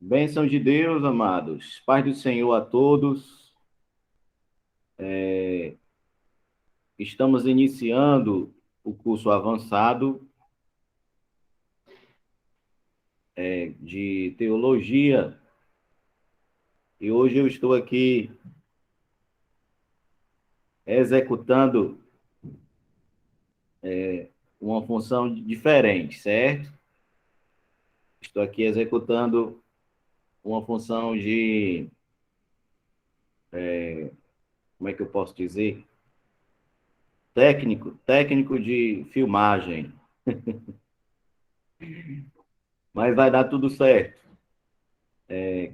Bênção de Deus, amados. Paz do Senhor a todos. Estamos iniciando o curso avançado de teologia e hoje eu estou aqui executando uma função diferente, certo? Estou aqui executando uma função de, como é que eu posso dizer? Técnico de filmagem. Mas vai dar tudo certo.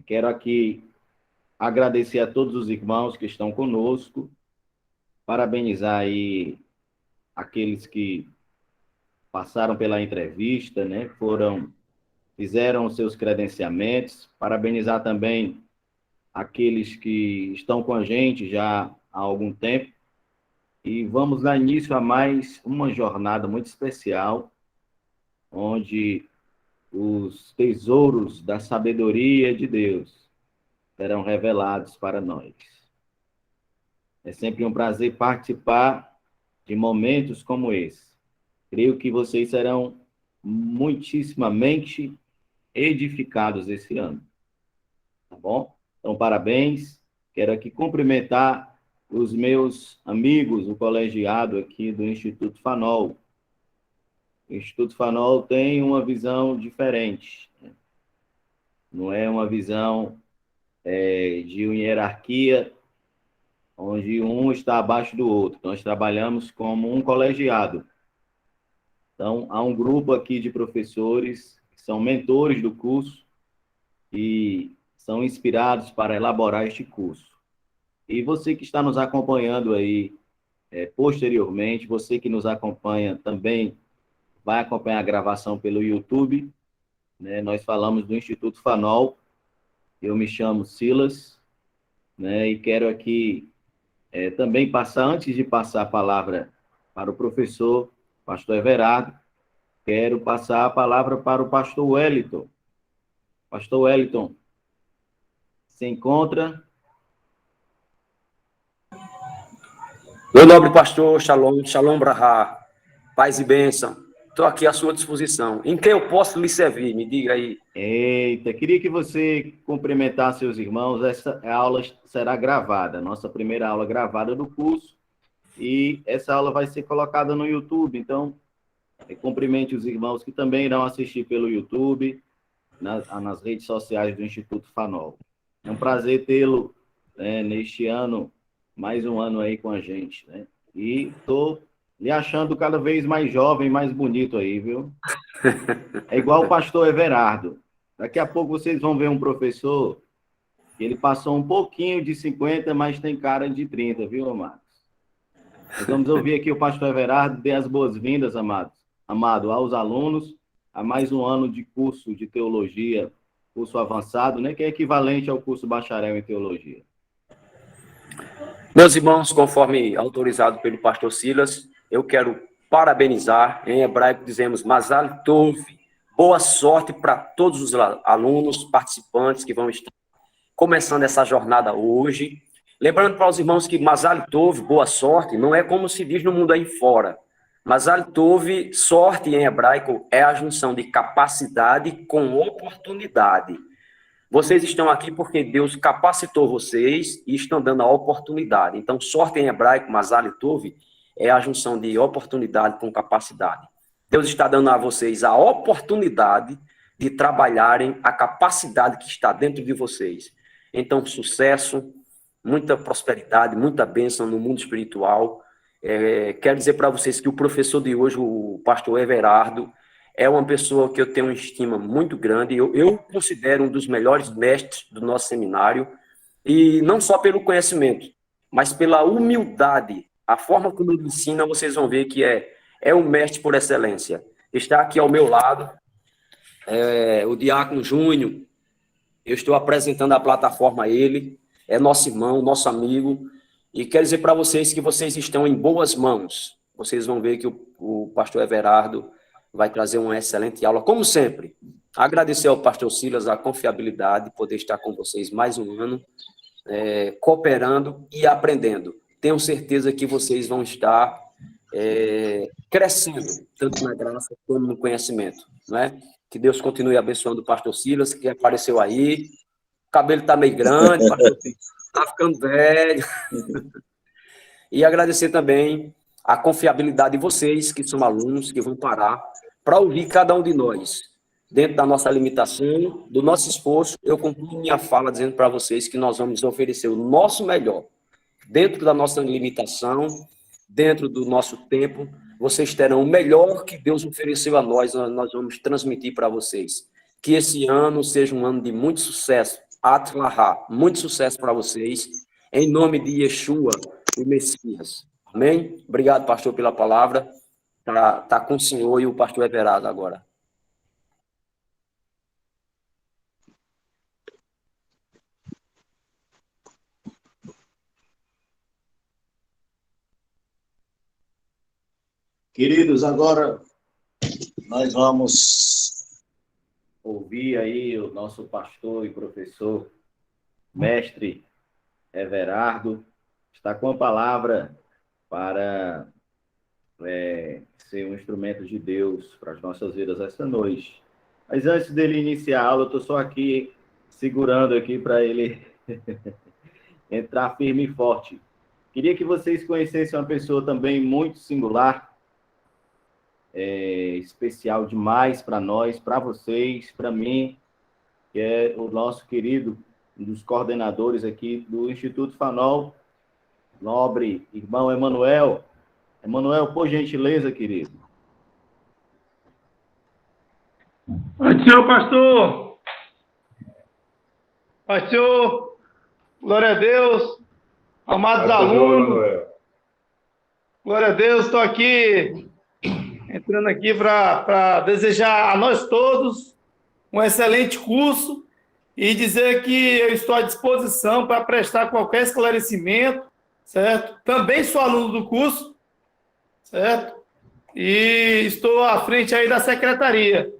Quero aqui agradecer a todos os irmãos que estão conosco, parabenizar aí aqueles que passaram pela entrevista, né? Fizeram os seus credenciamentos, parabenizar também aqueles que estão com a gente já há algum tempo e vamos dar início a mais uma jornada muito especial, onde os tesouros da sabedoria de Deus serão revelados para nós. É sempre um prazer participar de momentos como esse. Creio que vocês serão muitíssimamente edificados esse ano, tá bom? Então, parabéns. Quero aqui cumprimentar os meus amigos, o colegiado aqui do Instituto Fanol. O Instituto Fanol tem uma visão diferente, né? Não é uma visão de uma hierarquia onde um está abaixo do outro. Nós trabalhamos como um colegiado. Então, há um grupo aqui de professores que são mentores do curso e são inspirados para elaborar este curso. E você que está nos acompanhando aí posteriormente, você que nos acompanha também vai acompanhar a gravação pelo YouTube, né? Nós falamos do Instituto Fanol, eu me chamo Silas, né? E quero aqui também passar, antes de passar a palavra para o professor, pastor Everardo, quero passar a palavra para o pastor Wellington. Pastor Wellington, se encontra? Meu nobre pastor, Shalom, Shalom Brahá, paz e bênção. Estou aqui à sua disposição. Em que eu posso lhe servir? Me diga aí. Eita, queria que você cumprimentasse seus irmãos. Essa aula será gravada, nossa primeira aula gravada do curso, e essa aula vai ser colocada no YouTube. Então, cumprimente os irmãos que também irão assistir pelo YouTube, nas redes sociais do Instituto Fanol. É um prazer tê-lo, né, neste ano, mais um ano aí com a gente, né? E estou lhe achando cada vez mais jovem, mais bonito aí, viu? É igual o pastor Everardo. Daqui a pouco vocês vão ver um professor que ele passou um pouquinho de 50, mas tem cara de 30, viu, amados? Nós vamos ouvir aqui o pastor Everardo, dê as boas-vindas, amados. Amado, aos alunos, a mais um ano de curso de teologia, curso avançado, né, que é equivalente ao curso bacharel em teologia. Meus irmãos, conforme autorizado pelo pastor Silas, eu quero parabenizar. Em hebraico dizemos Mazal Tov, boa sorte para todos os alunos, participantes que vão estar começando essa jornada hoje. Lembrando para os irmãos que Mazal Tov, boa sorte, não é como se diz no mundo aí fora. Mazal Tov, sorte em hebraico, é a junção de capacidade com oportunidade. Vocês estão aqui porque Deus capacitou vocês e estão dando a oportunidade. Então, sorte em hebraico, Mazal Tov, é a junção de oportunidade com capacidade. Deus está dando a vocês a oportunidade de trabalharem a capacidade que está dentro de vocês. Então, sucesso, muita prosperidade, muita bênção no mundo espiritual. Quero dizer para vocês que o professor de hoje, o pastor Everardo, é uma pessoa que eu tenho uma estima muito grande. Eu considero um dos melhores mestres do nosso seminário, e não só pelo conhecimento, mas pela humildade. A forma como ele ensina, vocês vão ver que é um mestre por excelência. Está aqui ao meu lado o Diácono Júnior. Eu estou apresentando a plataforma a ele. É nosso irmão, nosso amigo. E quero dizer para vocês que vocês estão em boas mãos. Vocês vão ver que o pastor Everardo vai trazer uma excelente aula, como sempre. Agradecer ao pastor Silas a confiabilidade de poder estar com vocês mais um ano, cooperando e aprendendo. Tenho certeza que vocês vão estar crescendo, tanto na graça como no conhecimento, não é? Que Deus continue abençoando o pastor Silas, que apareceu aí. O cabelo está meio grande, pastor Silas está ficando velho. E agradecer também a confiabilidade de vocês, que são alunos, que vão parar para ouvir cada um de nós. Dentro da nossa limitação, do nosso esforço, eu concluo minha fala dizendo para vocês que nós vamos oferecer o nosso melhor. Dentro da nossa limitação, dentro do nosso tempo, vocês terão o melhor que Deus ofereceu a nós vamos transmitir para vocês. Que esse ano seja um ano de muito sucesso, Atlahá, muito sucesso para vocês, em nome de Yeshua, o Messias. Amém? Obrigado, pastor, pela palavra. Tá com o senhor e o pastor Everardo agora. Queridos, agora nós vamos Ouvir aí o nosso pastor e professor, mestre Everardo, está com a palavra para ser um instrumento de Deus para as nossas vidas esta noite. Mas antes dele iniciar a aula, eu estou só aqui segurando aqui para ele entrar firme e forte. Queria que vocês conhecessem uma pessoa também muito singular, especial demais para nós, para vocês, para mim, que é o nosso querido, um dos coordenadores aqui do Instituto Fanol, nobre irmão Emanuel. Emanuel, por gentileza, querido. Pai do Senhor, pastor. Pai do Senhor, glória a Deus, amados alunos. Glória a Deus, estou aqui, entrando aqui para desejar a nós todos um excelente curso e dizer que eu estou à disposição para prestar qualquer esclarecimento, certo? Também sou aluno do curso, certo? E estou à frente aí da secretaria.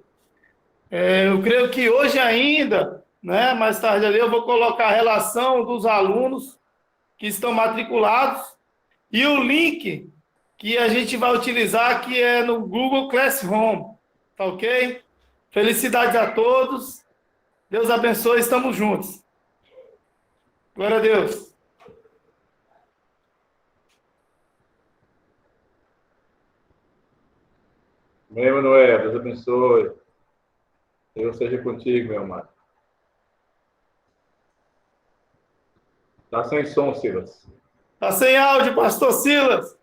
Eu creio que hoje ainda, né, mais tarde ali, eu vou colocar a relação dos alunos que estão matriculados e o link que a gente vai utilizar, que é no Google Classroom, tá ok? Felicidades a todos, Deus abençoe, estamos juntos. Glória a Deus. Amém, Emanuel, Deus abençoe. Deus seja contigo, meu amado. Tá sem som, Silas. Tá sem áudio, pastor Silas.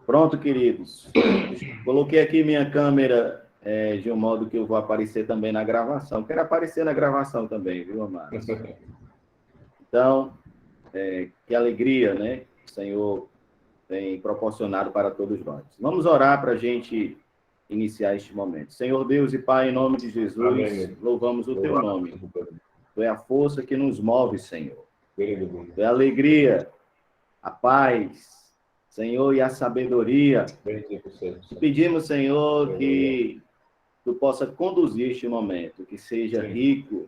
Pronto, queridos. Coloquei aqui minha câmera de um modo que eu vou aparecer também na gravação. Quero aparecer na gravação também, viu, amado? Então, que alegria, né? O Senhor tem proporcionado para todos nós. Vamos orar para a gente iniciar este momento. Senhor Deus e Pai, em nome de Jesus, amém. Louvamos o Teu nome. Tu é a força que nos move, Senhor. Tu é a alegria, a paz, Senhor, e a sabedoria. Pedimos, Senhor, que Tu possa conduzir este momento, que seja rico,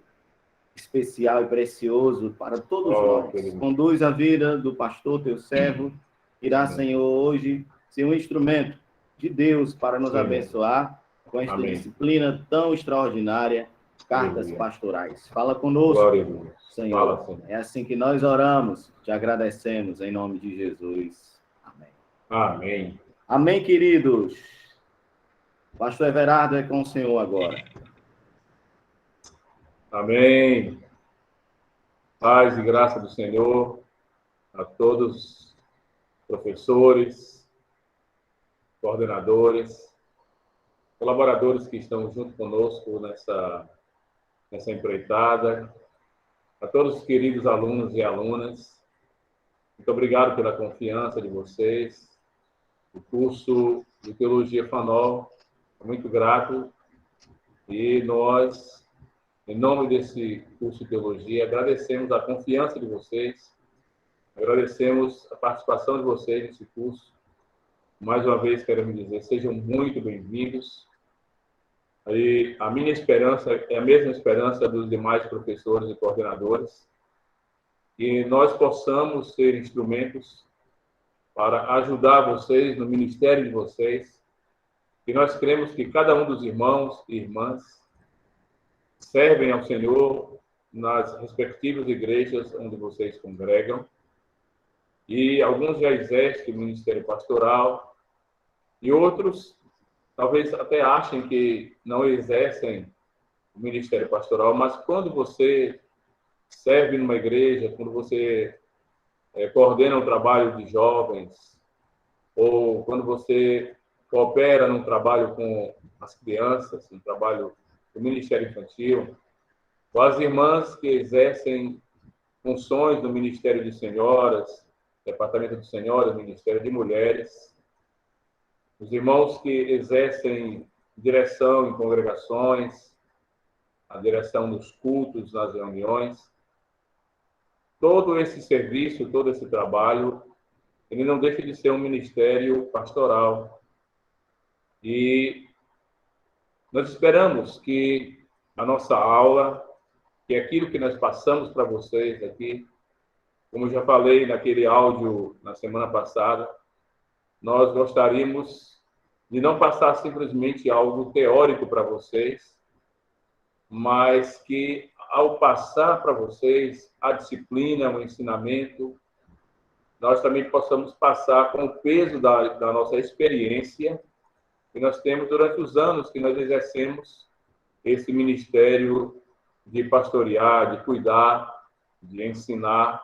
especial e precioso para todos nós. Conduz a vida do pastor, Teu servo, irá, Senhor, hoje ser um instrumento de Deus para nos abençoar com esta disciplina tão extraordinária, cartas pastorais. Fala conosco, Senhor. É assim que nós oramos, te agradecemos em nome de Jesus. Amém. Amém. Amém, queridos. Pastor Everardo é com o Senhor agora. Amém. Paz e graça do Senhor a todos, professores, coordenadores, colaboradores que estão junto conosco nessa empreitada, a todos os queridos alunos e alunas. Muito obrigado pela confiança de vocês. O curso de Teologia Fanol é muito grato e nós, em nome desse curso de Teologia, agradecemos a confiança de vocês, agradecemos a participação de vocês nesse curso Mais uma vez, quero me dizer, sejam muito bem-vindos. E a minha esperança é a mesma esperança dos demais professores e coordenadores, que nós possamos ser instrumentos para ajudar vocês no ministério de vocês, que nós cremos que cada um dos irmãos e irmãs servem ao Senhor nas respectivas igrejas onde vocês congregam, e alguns já exercem o ministério pastoral, e outros talvez até achem que não exercem o ministério pastoral, mas quando você serve numa igreja, quando você coordena um trabalho de jovens, ou quando você coopera num trabalho com as crianças, um trabalho do Ministério Infantil, ou as irmãs que exercem funções no Ministério de Senhoras, Departamento de Senhoras, Ministério de Mulheres, os irmãos que exercem direção em congregações, a direção dos cultos, nas reuniões, todo esse serviço, todo esse trabalho, ele não deixa de ser um ministério pastoral. E nós esperamos que a nossa aula, que aquilo que nós passamos para vocês aqui, como eu já falei naquele áudio na semana passada, nós gostaríamos de não passar simplesmente algo teórico para vocês, mas que, ao passar para vocês a disciplina, o ensinamento, nós também possamos passar com o peso da nossa experiência que nós temos durante os anos que nós exercemos esse ministério de pastorear, de cuidar, de ensinar,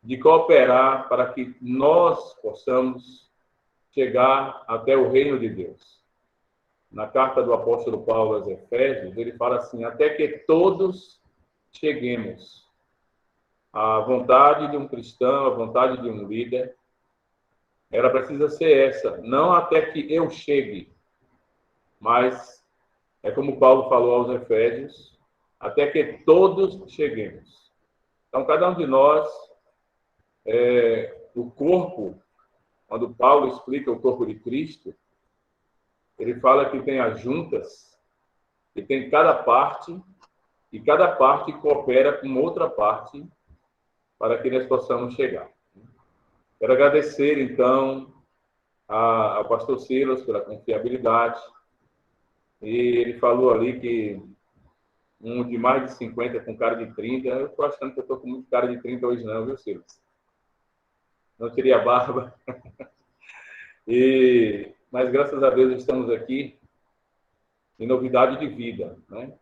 de cooperar para que nós possamos chegar até o reino de Deus. Na carta do apóstolo Paulo aos Efésios, ele fala assim: até que todos cheguemos à vontade de um cristão, à vontade de um líder, ela precisa ser essa, não até que eu chegue, mas é como Paulo falou aos Efésios, até que todos cheguemos. Então, cada um de nós, o corpo, quando Paulo explica o corpo de Cristo, ele fala que tem as juntas, e tem cada parte, e cada parte coopera com outra parte para que nós possamos chegar. Quero agradecer, então, ao pastor Silas pela confiabilidade. E ele falou ali que um de mais de 50 com cara de 30, eu estou achando que eu estou com muito cara de 30 hoje não, viu, Silas? Não teria barba. Mas, graças a Deus, estamos aqui em novidade de vida, né?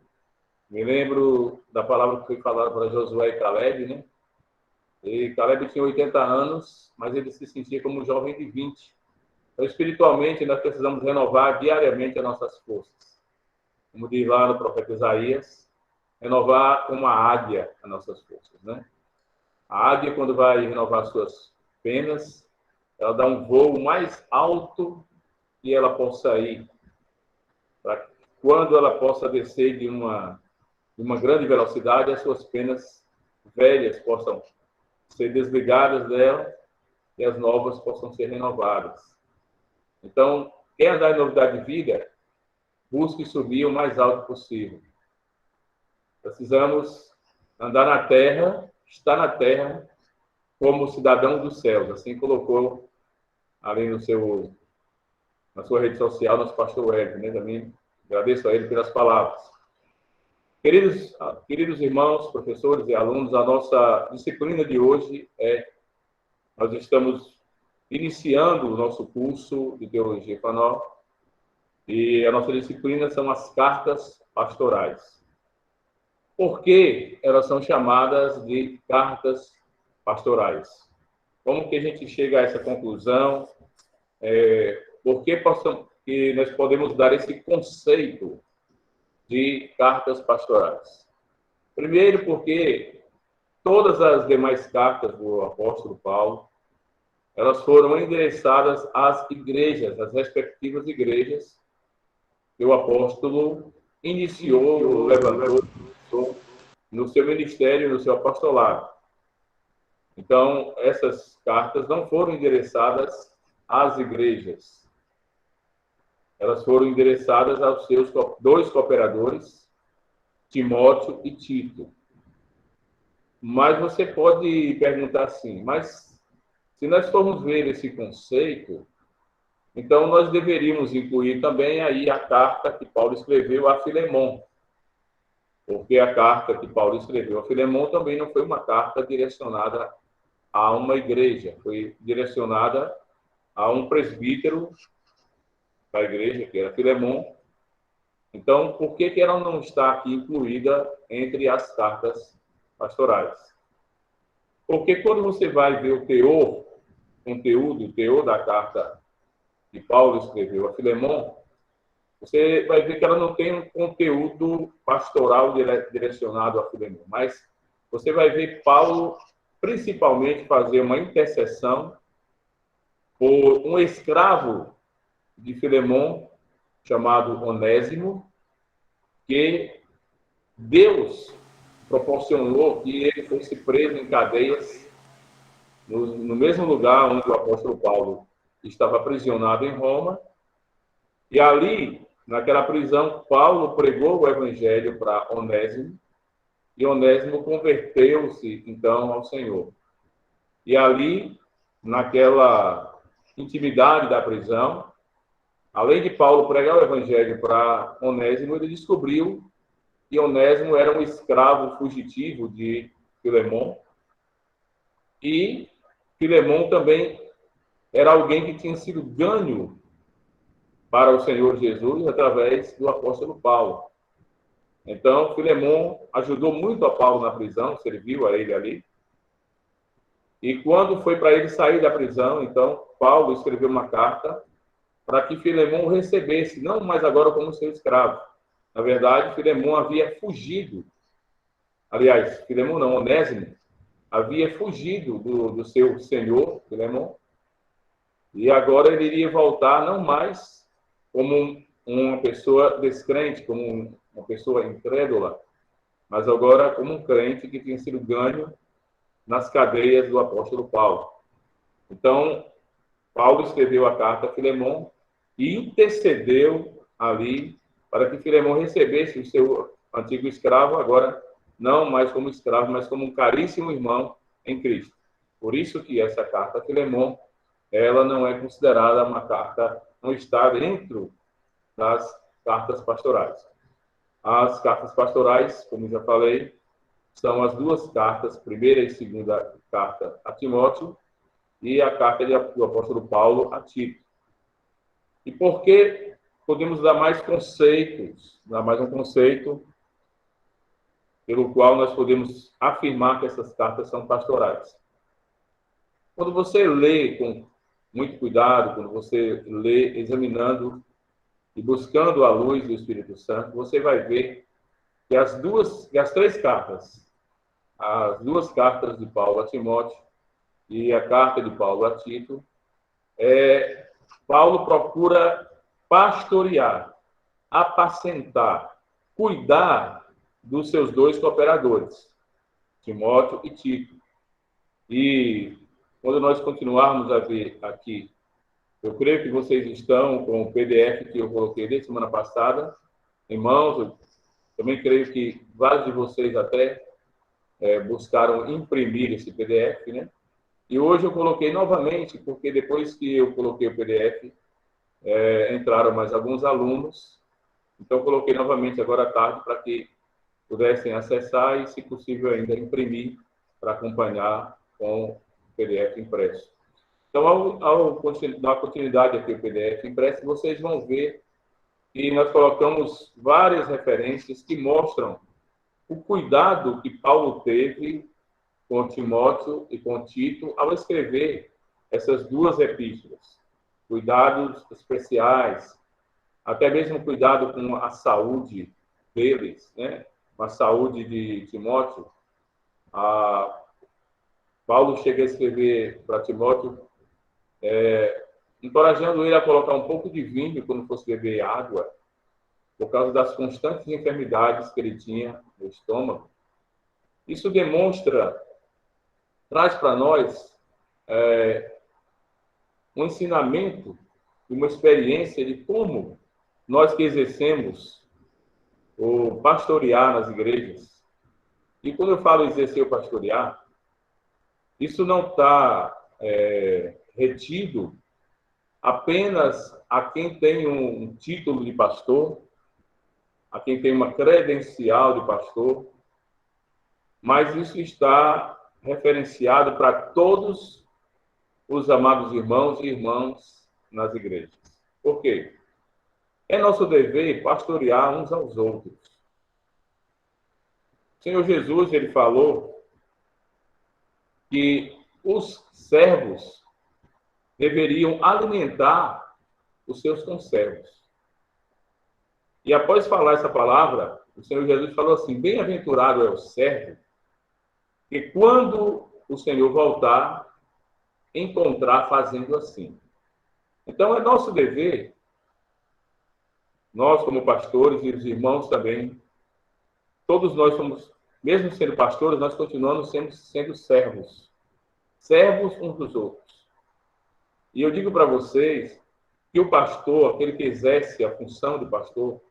Me lembro da palavra que foi falada para Josué e Caleb, né? E Caleb tinha 80 anos, mas ele se sentia como um jovem de 20. Então, espiritualmente, nós precisamos renovar diariamente as nossas forças. Como diz lá no profeta Isaías, renovar como a águia as nossas forças, né? A águia, quando vai renovar suas penas, ela dá um voo mais alto que ela possa ir, para quando ela possa descer de uma grande velocidade, as suas penas velhas possam ser desligadas dela e as novas possam ser renovadas. Então, quem andar em novidade de vida, busque subir o mais alto possível. Precisamos andar na terra, estar na terra, como cidadão dos céus. Assim colocou ali na sua rede social, nosso pastor Wellington, né? Também agradeço a ele pelas palavras. Queridos irmãos, professores e alunos, a nossa disciplina de hoje nós estamos iniciando o nosso curso de Teologia Fanol, e a nossa disciplina são as cartas pastorais. Por que elas são chamadas de cartas pastorais? Como que a gente chega a essa conclusão? Por que nós podemos dar esse conceito de cartas pastorais? Primeiro, porque todas as demais cartas do apóstolo Paulo, elas foram endereçadas às igrejas, às respectivas igrejas que o apóstolo iniciou, levantou no seu ministério, no seu apostolado. Então, essas cartas não foram endereçadas às igrejas. Elas foram endereçadas aos seus dois cooperadores, Timóteo e Tito. Mas você pode perguntar assim, mas se nós formos ver esse conceito, então nós deveríamos incluir também aí a carta que Paulo escreveu a Filemon. Porque a carta que Paulo escreveu a Filemon também não foi uma carta direcionada a uma igreja, foi direcionada a um presbítero da igreja, que era Filemon. Então, por que ela não está aqui incluída entre as cartas pastorais? Porque quando você vai ver o teor, o teor da carta que Paulo escreveu a Filemon, você vai ver que ela não tem um conteúdo pastoral direcionado a Filemon, mas você vai ver Paulo principalmente fazer uma intercessão por um escravo de Filemon, chamado Onésimo, que Deus proporcionou que ele fosse preso em cadeias no mesmo lugar onde o apóstolo Paulo estava aprisionado em Roma. E ali, naquela prisão, Paulo pregou o evangelho para Onésimo, e Onésimo converteu-se, então, ao Senhor. E ali, naquela intimidade da prisão, além de Paulo pregar o evangelho para Onésimo, ele descobriu que Onésimo era um escravo fugitivo de Filemon, e Filemon também era alguém que tinha sido ganho para o Senhor Jesus através do apóstolo Paulo. Então, Filemon ajudou muito a Paulo na prisão, serviu a ele ali. E quando foi para ele sair da prisão, então, Paulo escreveu uma carta para que Filemon recebesse, não mais agora como seu escravo. Na verdade, Filemon havia fugido. Aliás, Filemon não, Onésimo havia fugido do seu senhor, Filemon, e agora ele iria voltar não mais como uma pessoa descrente, como uma pessoa incrédula, mas agora como um crente que tinha sido ganho nas cadeias do apóstolo Paulo. Então, Paulo escreveu a carta a Filemon e intercedeu ali para que Filemon recebesse o seu antigo escravo, agora não mais como escravo, mas como um caríssimo irmão em Cristo. Por isso que essa carta a Filemon, ela não é considerada uma carta, não está dentro das cartas pastorais. As cartas pastorais, como já falei, são as duas cartas, primeira e segunda carta a Timóteo e a carta do apóstolo Paulo a Tito. E por que podemos dar mais conceitos, dar mais um conceito pelo qual nós podemos afirmar que essas cartas são pastorais? Quando você lê com muito cuidado, quando você lê examinando e buscando a luz do Espírito Santo, você vai ver que as três cartas, as duas cartas de Paulo a Timóteo e a carta de Paulo a Tito, Paulo procura pastorear, apacentar, cuidar dos seus dois cooperadores, Timóteo e Tito. E quando nós continuarmos a ver aqui, eu creio que vocês estão com o PDF que eu coloquei desde semana passada em mãos. Eu também creio que vários de vocês até buscaram imprimir esse PDF, né? E hoje eu coloquei novamente, porque depois que eu coloquei o PDF, entraram mais alguns alunos. Então, eu coloquei novamente agora à tarde para que pudessem acessar e, se possível, ainda imprimir para acompanhar com o PDF impresso. Então, ao dar continuidade aqui ao PDF impresso, vocês vão ver que nós colocamos várias referências que mostram o cuidado que Paulo teve com Timóteo e com Tito ao escrever essas duas epístolas. Cuidados especiais, até mesmo cuidado com a saúde deles, né? Com a saúde de Timóteo. Paulo chega a escrever para Timóteo, encorajando ele a colocar um pouco de vinho quando fosse beber água, por causa das constantes enfermidades que ele tinha no estômago. Isso traz para nós um ensinamento, uma experiência de como nós que exercemos o pastorear nas igrejas. E quando eu falo exercer o pastorear, isso não está retido apenas a quem tem um título de pastor, a quem tem uma credencial de pastor, mas isso está referenciado para todos os amados irmãos e irmãs nas igrejas. Por quê? É nosso dever pastorear uns aos outros. O Senhor Jesus, ele falou que os servos deveriam alimentar os seus conservos. E após falar essa palavra, o Senhor Jesus falou assim: bem-aventurado é o servo que quando o Senhor voltar, encontrar fazendo assim. Então, é nosso dever, nós como pastores e os irmãos também, todos nós somos, mesmo sendo pastores, nós continuamos sendo servos. Servos uns dos outros. E eu digo para vocês que o pastor, aquele que exerce a função de pastor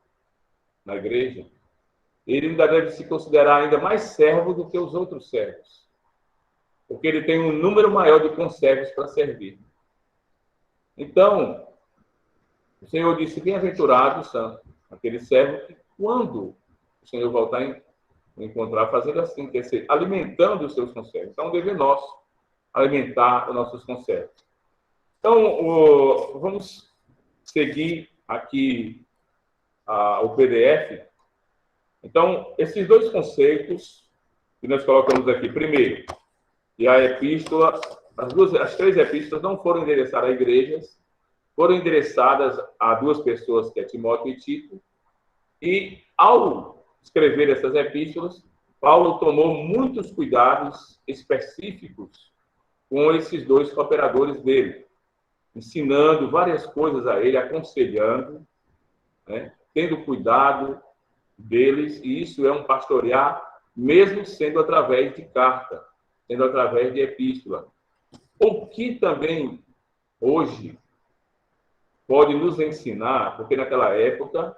na igreja, ele ainda deve se considerar ainda mais servo do que os outros servos. Porque ele tem um número maior de conservos para servir. Então, o Senhor disse: bem-aventurados são aquele servo que, quando o Senhor voltar a encontrar, fazendo assim, quer dizer, alimentando os seus conservos. Então, é um dever nosso alimentar os nossos conservos. Então, vamos seguir aqui o PDF. Então, esses dois conceitos que nós colocamos aqui. Primeiro, que a epístola, as três epístolas não foram endereçadas a igrejas, foram endereçadas a duas pessoas, que é Timóteo e Tito. E, ao escrever essas epístolas, Paulo tomou muitos cuidados específicos com esses dois cooperadores dele, ensinando várias coisas a ele, aconselhando, né, tendo cuidado deles, e isso é um pastorear, mesmo sendo através de carta, sendo através de epístola. O que também hoje pode nos ensinar, porque naquela época,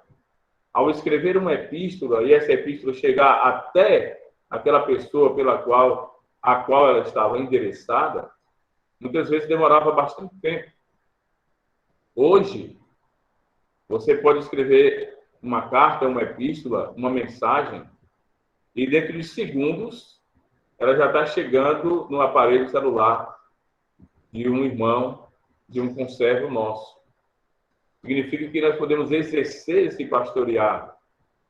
ao escrever uma epístola, e essa epístola chegar até aquela pessoa a qual ela estava endereçada, muitas vezes demorava bastante tempo. Hoje, você pode escrever uma carta, uma epístola, uma mensagem, e dentro de segundos, ela já está chegando no aparelho celular de um irmão, de um conservo nosso. Significa que nós podemos exercer esse pastorear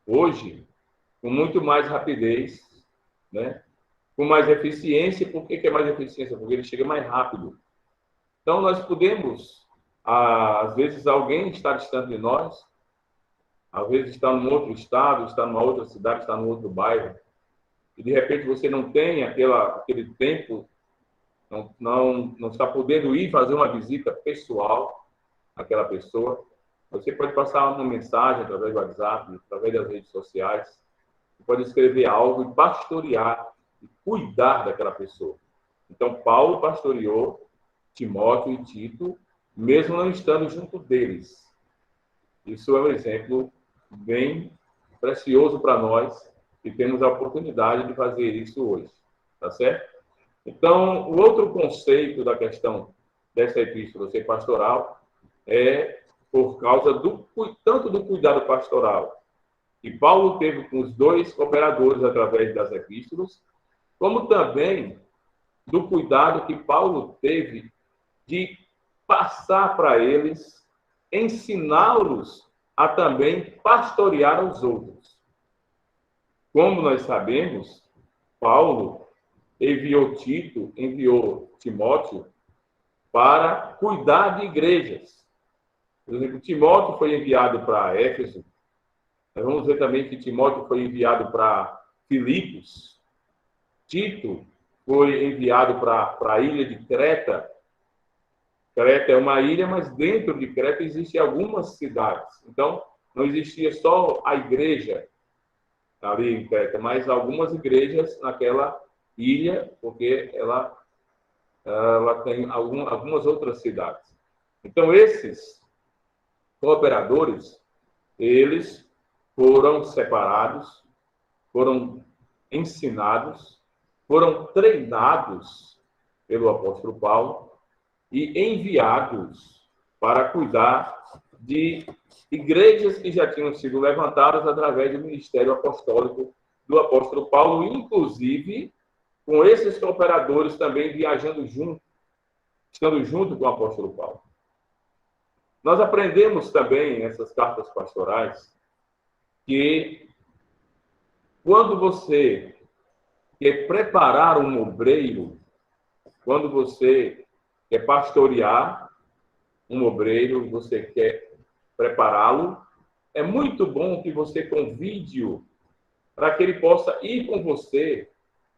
hoje com muito mais rapidez, né? Com mais eficiência. Por que é mais eficiência? Porque ele chega mais rápido. Então, nós podemos, às vezes, alguém está distante de nós, às vezes está num outro estado, está numa outra cidade, está num outro bairro, e de repente você não tem aquele tempo, não está podendo ir fazer uma visita pessoal àquela pessoa. Você pode passar uma mensagem através do WhatsApp, através das redes sociais, você pode escrever algo e pastorear, e cuidar daquela pessoa. Então, Paulo pastoreou Timóteo e Tito, mesmo não estando junto deles. Isso é um exemplo bem precioso para nós, e temos a oportunidade de fazer isso hoje. Tá certo? Então, o outro conceito da questão dessa epístola ser pastoral é por causa tanto do cuidado pastoral que Paulo teve com os dois cooperadores através das epístolas, como também do cuidado que Paulo teve de passar para eles, ensiná-los a também pastorear os outros. Como nós sabemos, Paulo enviou Timóteo para cuidar de igrejas. Por exemplo, Timóteo foi enviado para Éfeso. Nós vamos ver também que Timóteo foi enviado para Filipos. Tito foi enviado para a ilha de Creta. Creta é uma ilha, mas dentro de Creta existem algumas cidades. Então, não existia só a igreja ali em Creta, mas algumas igrejas naquela ilha, porque ela tem algumas outras cidades. Então, esses cooperadores, eles foram separados, foram ensinados, foram treinados pelo apóstolo Paulo e enviados para cuidar de igrejas que já tinham sido levantadas através do ministério apostólico do apóstolo Paulo, inclusive com esses cooperadores também viajando junto, estando junto com o apóstolo Paulo. Nós aprendemos também nessas cartas pastorais que quando você quer preparar um obreiro, quando você quer pastorear um obreiro, você quer prepará-lo, é muito bom que você convide-o para que ele possa ir com você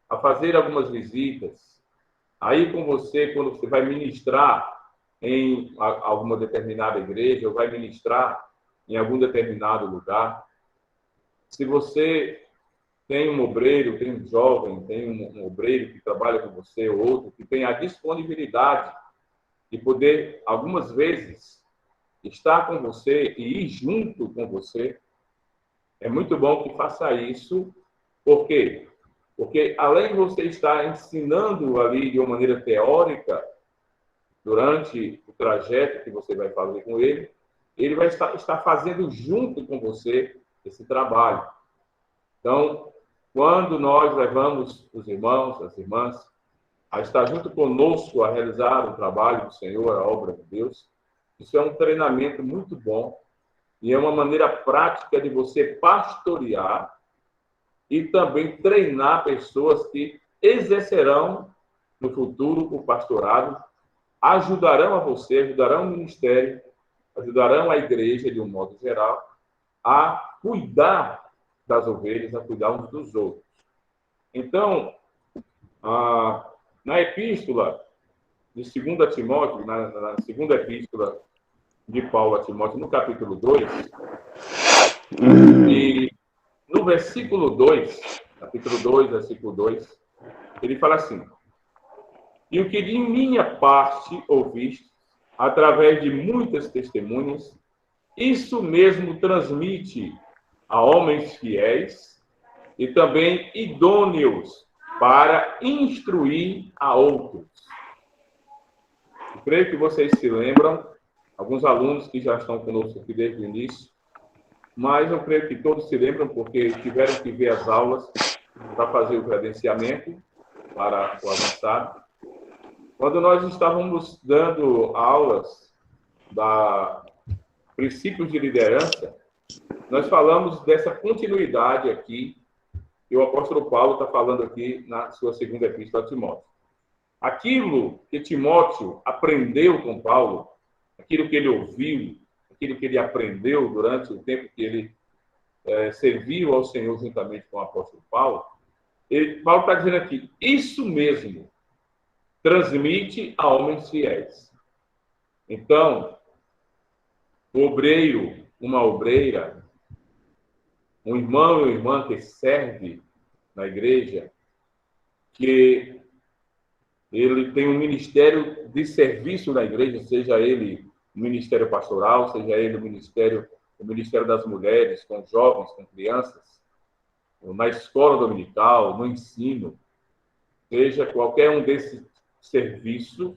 a fazer algumas visitas, a ir com você quando você vai ministrar em alguma determinada igreja ou vai ministrar em algum determinado lugar. Se você tem um obreiro, tem um jovem, tem um obreiro que trabalha com você, ou outro, que tem a disponibilidade de poder, algumas vezes, estar com você e ir junto com você, é muito bom que faça isso. Por quê? Porque, além de você estar ensinando ali de uma maneira teórica, durante o trajeto que você vai fazer com ele, ele vai estar fazendo junto com você esse trabalho. Então, quando nós levamos os irmãos, as irmãs, a estar junto conosco a realizar o trabalho do Senhor, a obra de Deus, isso é um treinamento muito bom e é uma maneira prática de você pastorear e também treinar pessoas que exercerão no futuro o pastorado, ajudarão a você, ajudarão o ministério, ajudarão a igreja, de um modo geral, a cuidar das ovelhas, a cuidar uns dos outros. Então, na epístola de 2 Timóteo, na segunda epístola de Paulo a Timóteo, no capítulo 2, e no versículo 2, capítulo 2, versículo 2, ele fala assim: e o que de minha parte ouviste, através de muitas testemunhas, isso mesmo transmite a homens fiéis e também idôneos para instruir a outros. Eu creio que vocês se lembram, alguns alunos que já estão conosco aqui desde o início, mas eu creio que todos se lembram porque tiveram que ver as aulas para fazer o credenciamento para o avançado. Quando nós estávamos dando aulas da princípios de liderança, nós falamos dessa continuidade aqui que o apóstolo Paulo está falando aqui na sua segunda epístola a Timóteo. Aquilo que Timóteo aprendeu com Paulo, aquilo que ele ouviu, aquilo que ele aprendeu durante o tempo que ele serviu ao Senhor juntamente com o apóstolo Paulo, Paulo está dizendo aqui, isso mesmo transmite a homens fiéis. Então, o obreiro, uma obreira, um irmão e uma irmã que serve na igreja, que ele tem um ministério de serviço na igreja, seja ele o ministério pastoral, seja ele o ministério das mulheres, com jovens, com crianças, na escola dominical, no ensino, seja qualquer um desses serviços,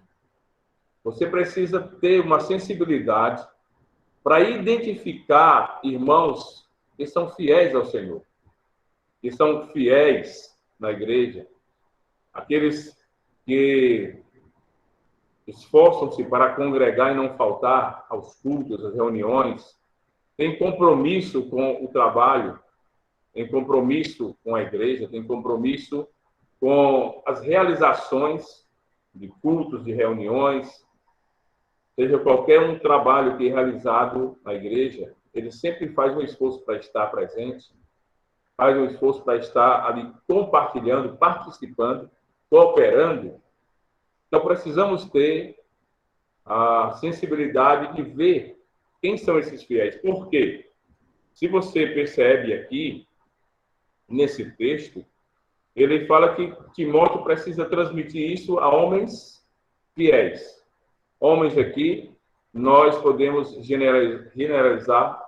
você precisa ter uma sensibilidade para identificar irmãos que são fiéis ao Senhor, que são fiéis na igreja, aqueles que esforçam-se para congregar e não faltar aos cultos, às reuniões, têm compromisso com o trabalho, têm compromisso com a igreja, têm compromisso com as realizações de cultos, de reuniões, seja qualquer um trabalho que é realizado na igreja, ele sempre faz um esforço para estar presente, faz um esforço para estar ali compartilhando, participando, cooperando. Então, precisamos ter a sensibilidade de ver quem são esses fiéis. Por quê? Se você percebe aqui, nesse texto, ele fala que Timóteo precisa transmitir isso a homens fiéis. Homens aqui nós podemos generalizar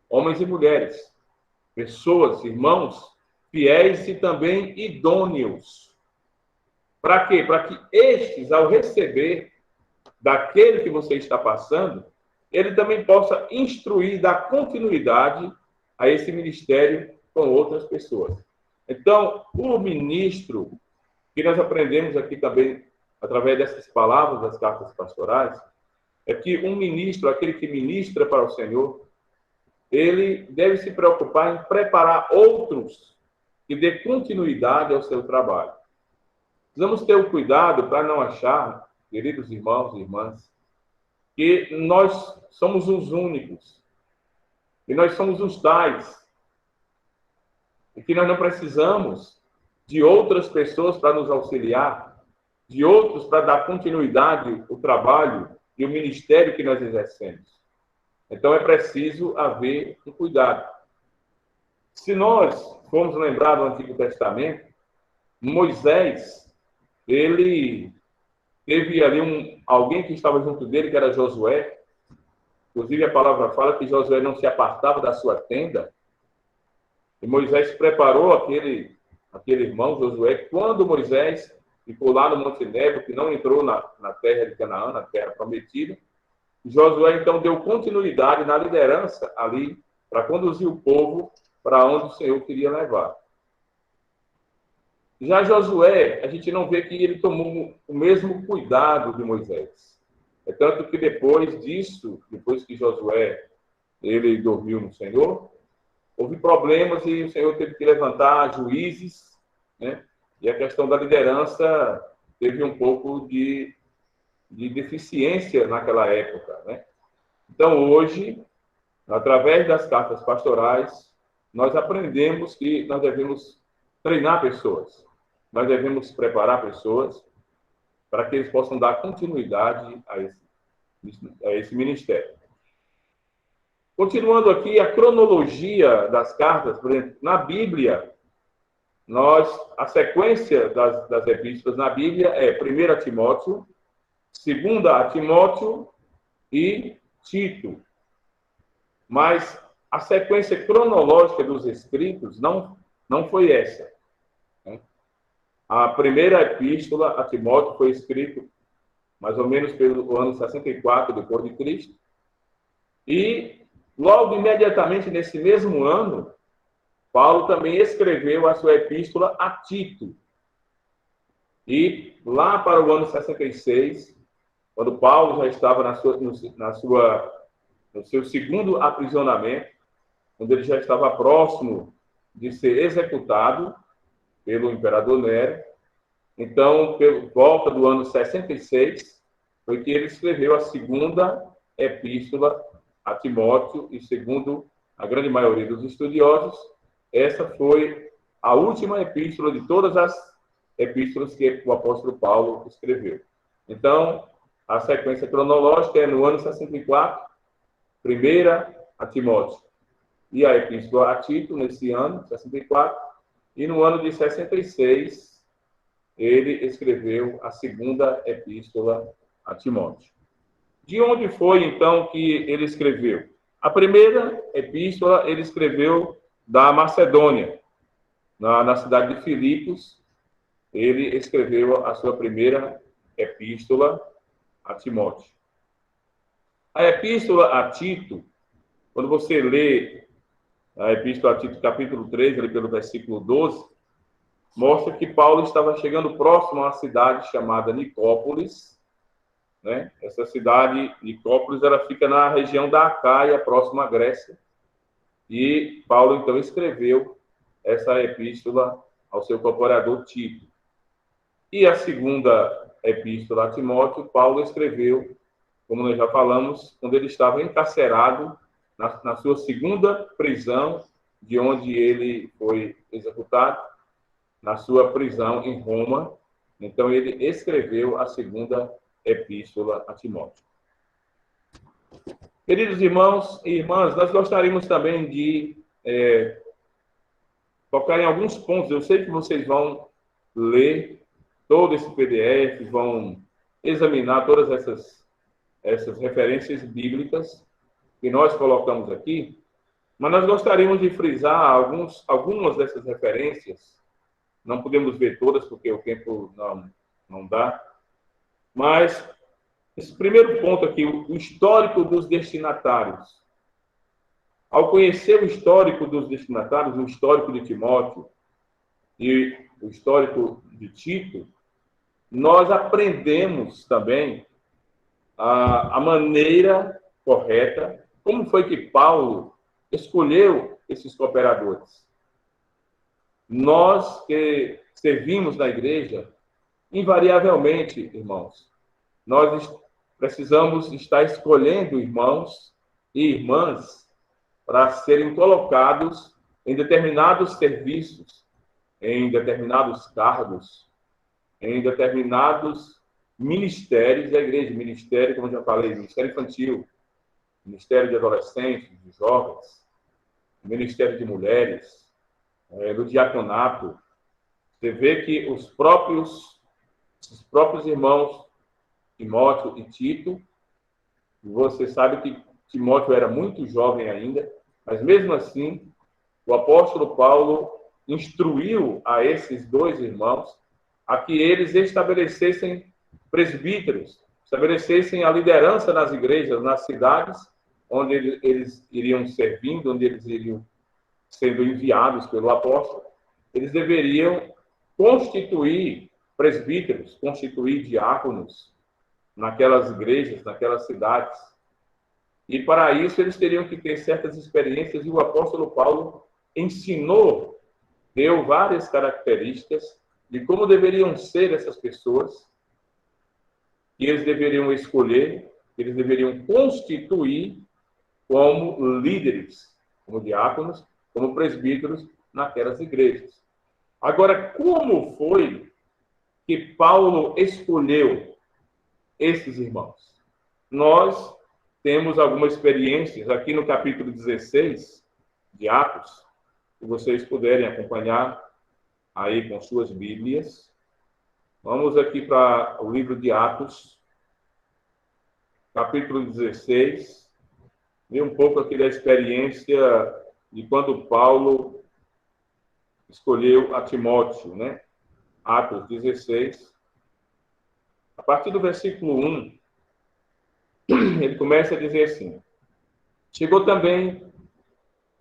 homens e mulheres, pessoas, irmãos, fiéis e também idôneos. Para quê? Para que estes, ao receber daquele que você está passando, ele também possa instruir, dar continuidade a esse ministério com outras pessoas. Então, o ministro, que nós aprendemos aqui também, através dessas palavras das cartas pastorais, é que um ministro, aquele que ministra para o Senhor, ele deve se preocupar em preparar outros que dê continuidade ao seu trabalho. Precisamos ter o cuidado para não achar, queridos irmãos e irmãs, que nós somos os únicos, que nós somos os tais, e que nós não precisamos de outras pessoas para nos auxiliar, de outros para dar continuidade ao trabalho e o ministério que nós exercemos. Então é preciso haver um cuidado. Se nós formos lembrar do Antigo Testamento, Moisés, ele teve ali alguém que estava junto dele, que era Josué. Inclusive a palavra fala que Josué não se apartava da sua tenda. E Moisés preparou aquele irmão, Josué, quando Moisés ficou lá no Monte Nebo, que não entrou na terra de Canaã, na terra prometida. Josué, então, deu continuidade na liderança ali, para conduzir o povo para onde o Senhor queria levar. Já Josué, a gente não vê que ele tomou o mesmo cuidado de Moisés. É tanto que depois disso, depois que Josué ele dormiu no Senhor, houve problemas e o Senhor teve que levantar juízes, né? E a questão da liderança teve um pouco de deficiência naquela época, né? Então, hoje, através das cartas pastorais, nós aprendemos que nós devemos treinar pessoas, nós devemos preparar pessoas para que eles possam dar continuidade a esse ministério. Continuando aqui, a cronologia das cartas, por exemplo, na Bíblia, a sequência das epístolas na Bíblia é 1 Timóteo, 2 Timóteo e Tito. Mas a sequência cronológica dos escritos não foi essa. A primeira epístola a Timóteo foi escrita mais ou menos pelo ano 64 depois de Cristo. E logo imediatamente nesse mesmo ano, Paulo também escreveu a sua epístola a Tito. E lá para o ano 66, quando Paulo já estava no seu segundo aprisionamento, quando ele já estava próximo de ser executado pelo imperador Nero, então, por volta do ano 66, foi que ele escreveu a segunda epístola a Timóteo, e segundo a grande maioria dos estudiosos, essa foi a última epístola de todas as epístolas que o apóstolo Paulo escreveu. Então, a sequência cronológica é no ano 64, primeira a Timóteo, e a epístola a Tito, nesse ano, 64, e no ano de 66, ele escreveu a segunda epístola a Timóteo. De onde foi, então, que ele escreveu? A primeira epístola ele escreveu da Macedônia, na cidade de Filipos. Ele escreveu a sua primeira epístola a Timóteo. A epístola a Tito, quando você lê a epístola a Tito, capítulo 3, ali pelo versículo 12, mostra que Paulo estava chegando próximo a uma cidade chamada Nicópolis, né? Essa cidade, Nicópolis, ela fica na região da Acaia, próximo à Grécia. E Paulo, então, escreveu essa epístola ao seu cooperador Tito. E a segunda epístola a Timóteo, Paulo escreveu, como nós já falamos, quando ele estava encarcerado na sua segunda prisão, de onde ele foi executado, na sua prisão em Roma. Então, ele escreveu a segunda epístola a Timóteo. Queridos irmãos e irmãs, nós gostaríamos também de tocar em alguns pontos. Eu sei que vocês vão ler todo esse PDF, vão examinar todas essas essas referências bíblicas que nós colocamos aqui, mas nós gostaríamos de frisar algumas dessas referências. Não podemos ver todas, porque o tempo não dá. Mas esse primeiro ponto aqui, o histórico dos destinatários. Ao conhecer o histórico dos destinatários, o histórico de Timóteo e o histórico de Tito, nós aprendemos também a maneira correta, como foi que Paulo escolheu esses cooperadores. Nós que servimos na igreja, invariavelmente, irmãos, nós precisamos estar escolhendo irmãos e irmãs para serem colocados em determinados serviços, em determinados cargos, em determinados ministérios da igreja. Ministério, como eu já falei, ministério infantil, ministério de adolescentes, de jovens, ministério de mulheres, do diaconato. Você vê que os próprios irmãos Timóteo e Tito, você sabe que Timóteo era muito jovem ainda, mas mesmo assim, o apóstolo Paulo instruiu a esses dois irmãos a que eles estabelecessem presbíteros, estabelecessem a liderança nas igrejas, nas cidades onde eles iriam servindo, onde eles iriam sendo enviados pelo apóstolo. Eles deveriam constituir presbíteros, constituir diáconos naquelas igrejas, naquelas cidades. E para isso eles teriam que ter certas experiências, e o apóstolo Paulo ensinou, deu várias características de como deveriam ser essas pessoas, que eles deveriam escolher, que eles deveriam constituir como líderes, como diáconos, como presbíteros naquelas igrejas. Agora, como foi que Paulo escolheu esses irmãos? Nós temos algumas experiências aqui no capítulo 16 de Atos, se vocês puderem acompanhar aí com suas Bíblias. Vamos aqui para o livro de Atos, capítulo 16, ver um pouco aqui da experiência de quando Paulo escolheu a Timóteo, né? Atos 16. A partir do versículo 1, ele começa a dizer assim: chegou também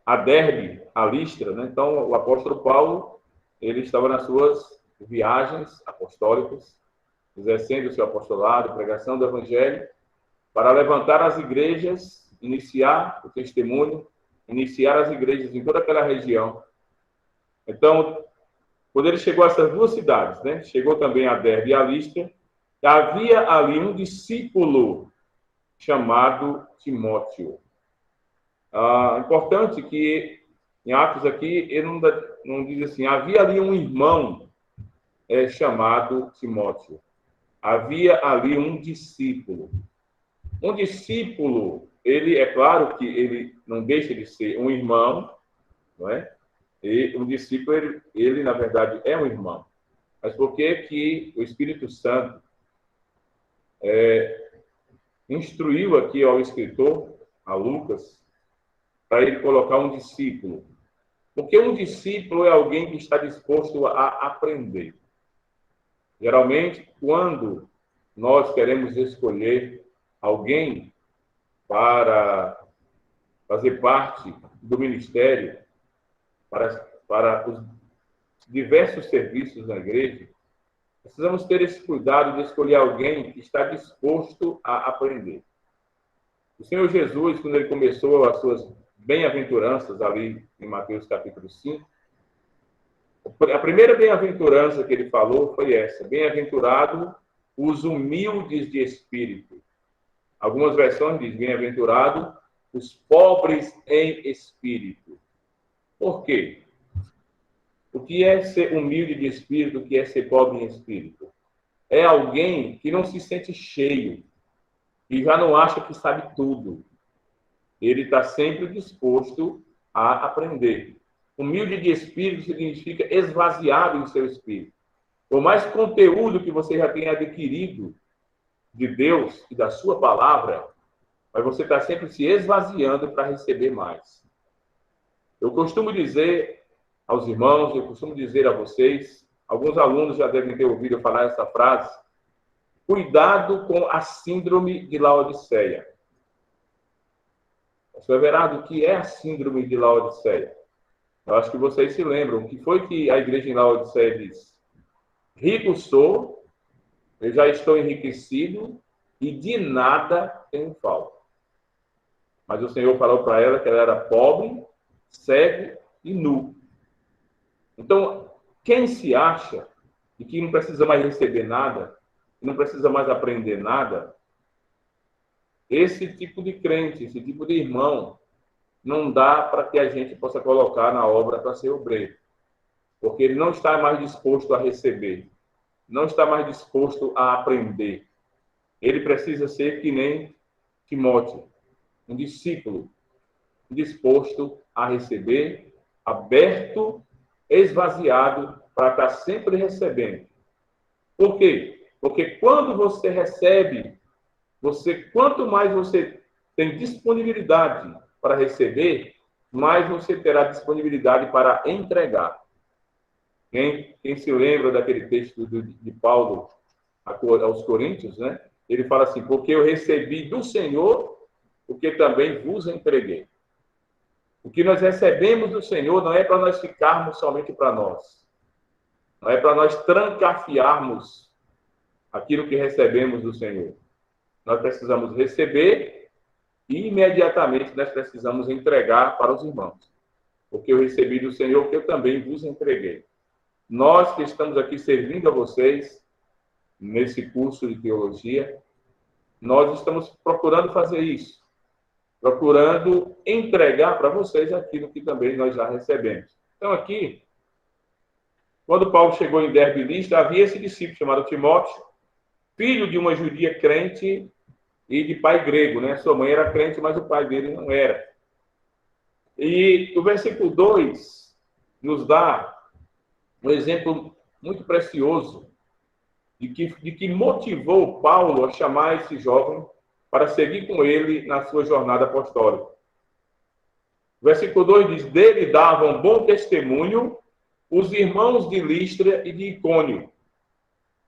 a Derbe, a Listra, né? Então, o apóstolo Paulo, ele estava nas suas viagens apostólicas, exercendo o seu apostolado, pregação do evangelho, para levantar as igrejas, iniciar o testemunho, iniciar as igrejas em toda aquela região. Então, quando ele chegou a essas duas cidades, né? Chegou também a Derbe e a Listra, havia ali um discípulo chamado Timóteo. Importante que em Atos aqui, ele não diz assim, havia ali um irmão chamado Timóteo. Havia ali um discípulo. Um discípulo, ele, é claro que ele não deixa de ser um irmão, não é? E um discípulo, ele na verdade, é um irmão. Mas por que o Espírito Santo instruiu aqui ao escritor, a Lucas, para ele colocar um discípulo? Porque um discípulo é alguém que está disposto a aprender. Geralmente, quando nós queremos escolher alguém para fazer parte do ministério, para os diversos serviços na igreja, precisamos ter esse cuidado de escolher alguém que está disposto a aprender. O Senhor Jesus, quando ele começou as suas bem-aventuranças ali em Mateus capítulo 5, a primeira bem-aventurança que ele falou foi essa: bem-aventurado os humildes de espírito. Algumas versões dizem bem-aventurado os pobres em espírito. Por quê? O que é ser humilde de espírito? O que é ser pobre em espírito? É alguém que não se sente cheio e já não acha que sabe tudo. Ele está sempre disposto a aprender. Humilde de espírito significa esvaziado em seu espírito. Por mais conteúdo que você já tenha adquirido de Deus e da sua palavra, mas você está sempre se esvaziando para receber mais. Eu costumo dizer aos irmãos, eu costumo dizer a vocês, alguns alunos já devem ter ouvido eu falar essa frase: cuidado com a síndrome de Laodiceia. Pastor Everardo, o que é a síndrome de Laodiceia? Eu acho que vocês se lembram. O que foi que a igreja em Laodiceia disse? Rico sou, eu já estou enriquecido e de nada tenho falta. Mas o Senhor falou para ela que ela era pobre, cego e nu. Então, quem se acha de que não precisa mais receber nada, não precisa mais aprender nada, esse tipo de crente, esse tipo de irmão, não dá para que a gente possa colocar na obra para ser obreiro. Porque ele não está mais disposto a receber, não está mais disposto a aprender. Ele precisa ser que nem Timóteo, um discípulo, disposto a receber, aberto, esvaziado, para estar sempre recebendo. Por quê? Porque quando você recebe, quanto mais você tem disponibilidade para receber, mais você terá disponibilidade para entregar. Quem se lembra daquele texto de Paulo aos Coríntios, né? Ele fala assim: porque eu recebi do Senhor o que também vos entreguei. O que nós recebemos do Senhor não é para nós ficarmos somente para nós. Não é para nós trancafiarmos aquilo que recebemos do Senhor. Nós precisamos receber e imediatamente nós precisamos entregar para os irmãos. Porque eu recebi do Senhor o que eu também vos entreguei. Nós que estamos aqui servindo a vocês nesse curso de teologia, nós estamos procurando fazer isso. Procurando entregar para vocês aquilo que também nós já recebemos. Então, aqui, quando Paulo chegou em Derbe e Listra, havia esse discípulo chamado Timóteo, filho de uma judia crente e de pai grego, né? Sua mãe era crente, mas o pai dele não era. E o versículo 2 nos dá um exemplo muito precioso de que motivou Paulo a chamar esse jovem para seguir com ele na sua jornada apostólica. O versículo 2 diz: dele davam bom testemunho os irmãos de Listra e de Icônio.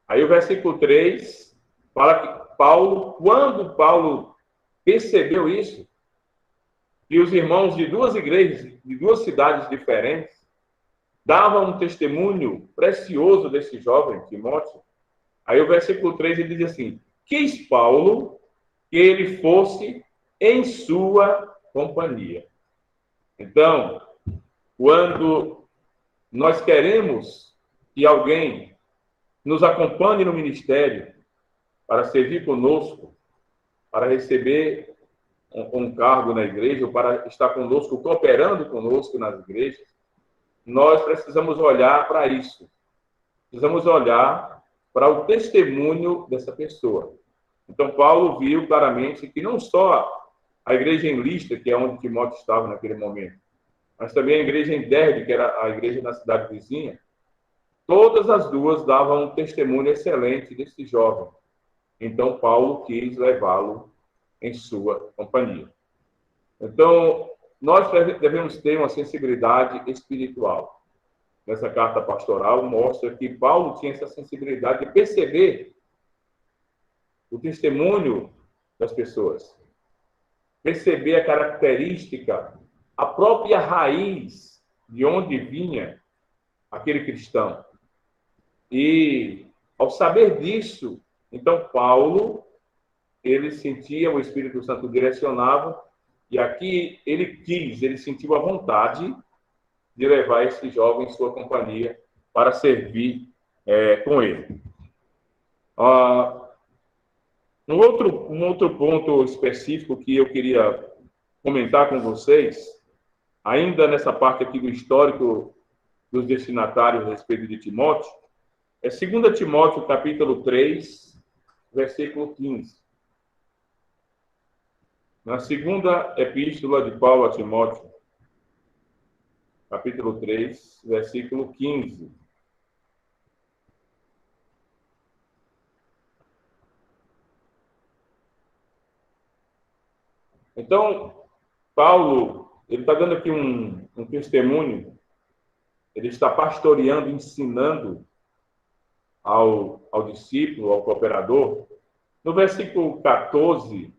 Aí o versículo 3 fala que quando Paulo percebeu isso, que os irmãos de duas igrejas, de duas cidades diferentes, davam um testemunho precioso desse jovem, Timóteo. Aí o versículo 3 ele diz assim: quis Paulo que ele fosse em sua companhia. Então, quando nós queremos que alguém nos acompanhe no ministério para servir conosco, para receber um cargo na igreja, ou para estar conosco, cooperando conosco nas igrejas, nós precisamos olhar para isso. Precisamos olhar para o testemunho dessa pessoa. Então, Paulo viu claramente que não só a igreja em Listra, que é onde Timóteo estava naquele momento, mas também a igreja em Derbe, que era a igreja na cidade vizinha, todas as duas davam um testemunho excelente desse jovem. Então, Paulo quis levá-lo em sua companhia. Então, nós devemos ter uma sensibilidade espiritual. Nessa carta pastoral, mostra que Paulo tinha essa sensibilidade de perceber o testemunho das pessoas, perceber a característica, a própria raiz de onde vinha aquele cristão. E, ao saber disso, então Paulo, ele sentia, o Espírito Santo direcionava, e aqui ele sentiu a vontade de levar esse jovem em sua companhia para servir com ele. Um outro ponto específico que eu queria comentar com vocês, ainda nessa parte aqui do histórico dos destinatários a respeito de Timóteo, é 2 Timóteo, capítulo 3, versículo 15. Na segunda epístola de Paulo a Timóteo, capítulo 3, versículo 15. Então, Paulo, ele está dando aqui um testemunho, ele está pastoreando, ensinando ao discípulo, ao cooperador. No versículo 14,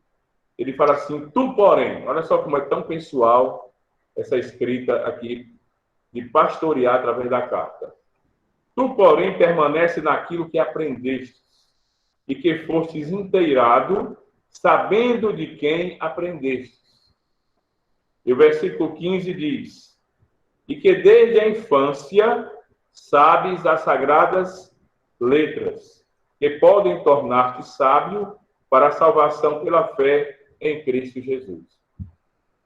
ele fala assim: tu, porém, olha só como é tão pessoal essa escrita aqui de pastorear através da carta. Tu, porém, permanece naquilo que aprendestes e que fostes inteirado, sabendo de quem aprendestes. E o versículo 15 diz: e que desde a infância sabes as sagradas letras, que podem tornar-te sábio para a salvação pela fé em Cristo Jesus.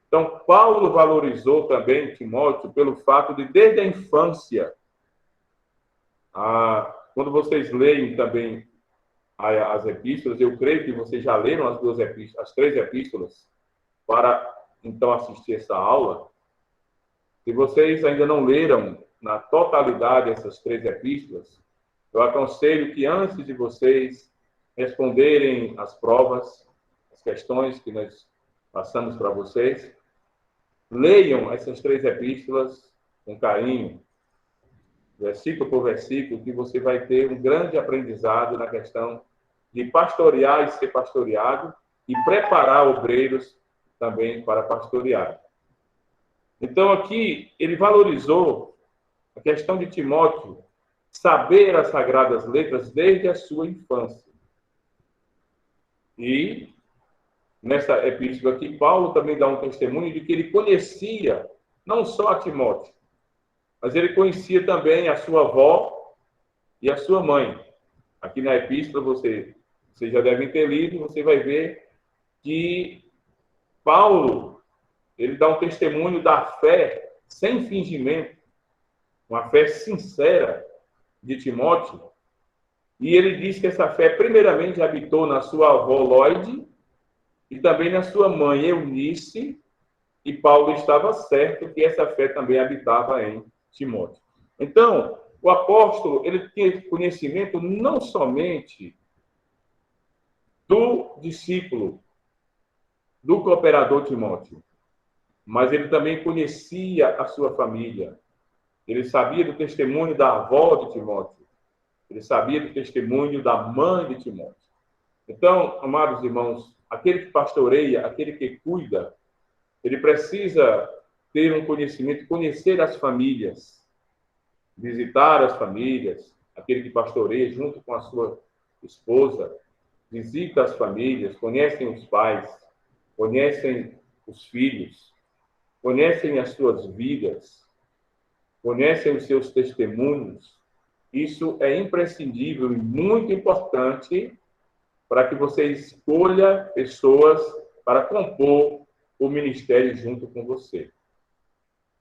Então, Paulo valorizou também Timóteo pelo fato de, desde a infância, quando vocês leem também as epístolas, eu creio que vocês já leram as 3 epístolas, para então assistir essa aula. Se vocês ainda não leram na totalidade essas 3 epístolas, eu aconselho que antes de vocês responderem as provas, as questões que nós passamos para vocês, leiam essas 3 epístolas com carinho, versículo por versículo, que você vai ter um grande aprendizado na questão de pastorear e ser pastoreado e preparar obreiros também para pastorear. Então, aqui, ele valorizou a questão de Timóteo saber as sagradas letras desde a sua infância. E, nessa epístola aqui, Paulo também dá um testemunho de que ele conhecia não só a Timóteo, mas ele conhecia também a sua avó e a sua mãe. Aqui na epístola, vocês já devem ter lido, você vai ver que Paulo, ele dá um testemunho da fé sem fingimento, uma fé sincera de Timóteo, e ele diz que essa fé primeiramente habitou na sua avó Lóide e também na sua mãe Eunice, e Paulo estava certo que essa fé também habitava em Timóteo. Então, o apóstolo, ele tinha conhecimento não somente do discípulo, do cooperador Timóteo, mas ele também conhecia a sua família. Ele sabia do testemunho da avó de Timóteo. Ele sabia do testemunho da mãe de Timóteo. Então, amados irmãos, aquele que pastoreia, aquele que cuida, ele precisa ter um conhecimento, conhecer as famílias, visitar as famílias. Aquele que pastoreia junto com a sua esposa, visita as famílias, conhecem os pais, conhecem os filhos, conhecem as suas vidas, conhecem os seus testemunhos. Isso é imprescindível e muito importante para que você escolha pessoas para compor o ministério junto com você.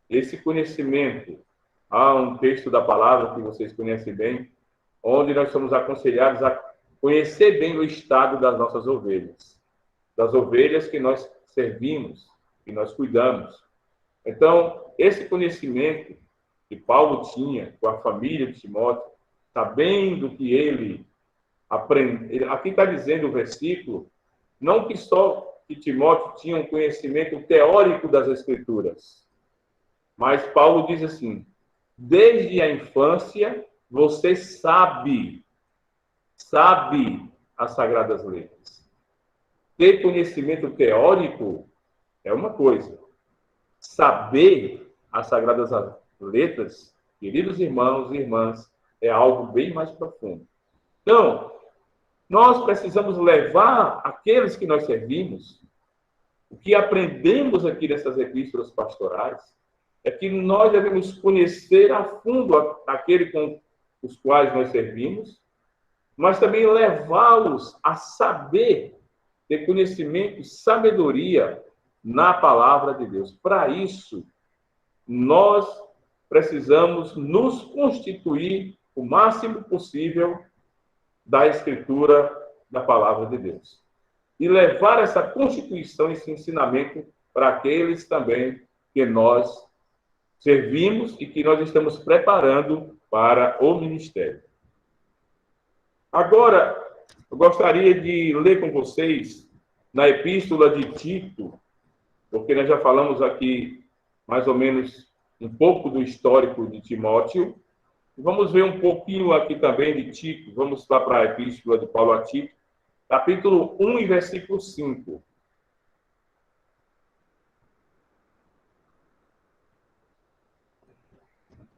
Esse conhecimento, há um texto da palavra que vocês conhecem bem, onde nós somos aconselhados a conhecer bem o estado das nossas ovelhas, das ovelhas que nós servimos, que nós cuidamos. Então, esse conhecimento que Paulo tinha com a família de Timóteo, sabendo que ele aprende. Aqui está dizendo o versículo, não que só que Timóteo tinha um conhecimento teórico das Escrituras, mas Paulo diz assim: desde a infância você sabe as Sagradas Letras. Ter conhecimento teórico é uma coisa. Saber as Sagradas Letras, queridos irmãos e irmãs, é algo bem mais profundo. Então, nós precisamos levar aqueles que nós servimos, o que aprendemos aqui nessas epístolas pastorais, é que nós devemos conhecer a fundo aquele com os quais nós servimos, mas também levá-los a saber, ter conhecimento, sabedoria na palavra de Deus. Para isso, nós precisamos nos constituir o máximo possível da Escritura, da palavra de Deus. E levar essa constituição, esse ensinamento para aqueles também que nós servimos e que nós estamos preparando para o ministério. Agora, eu gostaria de ler com vocês, na Epístola de Tito, porque nós já falamos aqui mais ou menos um pouco do histórico de Timóteo. Vamos ver um pouquinho aqui também de Tito. Vamos lá para a Epístola de Paulo a Tito, capítulo 1 e versículo 5.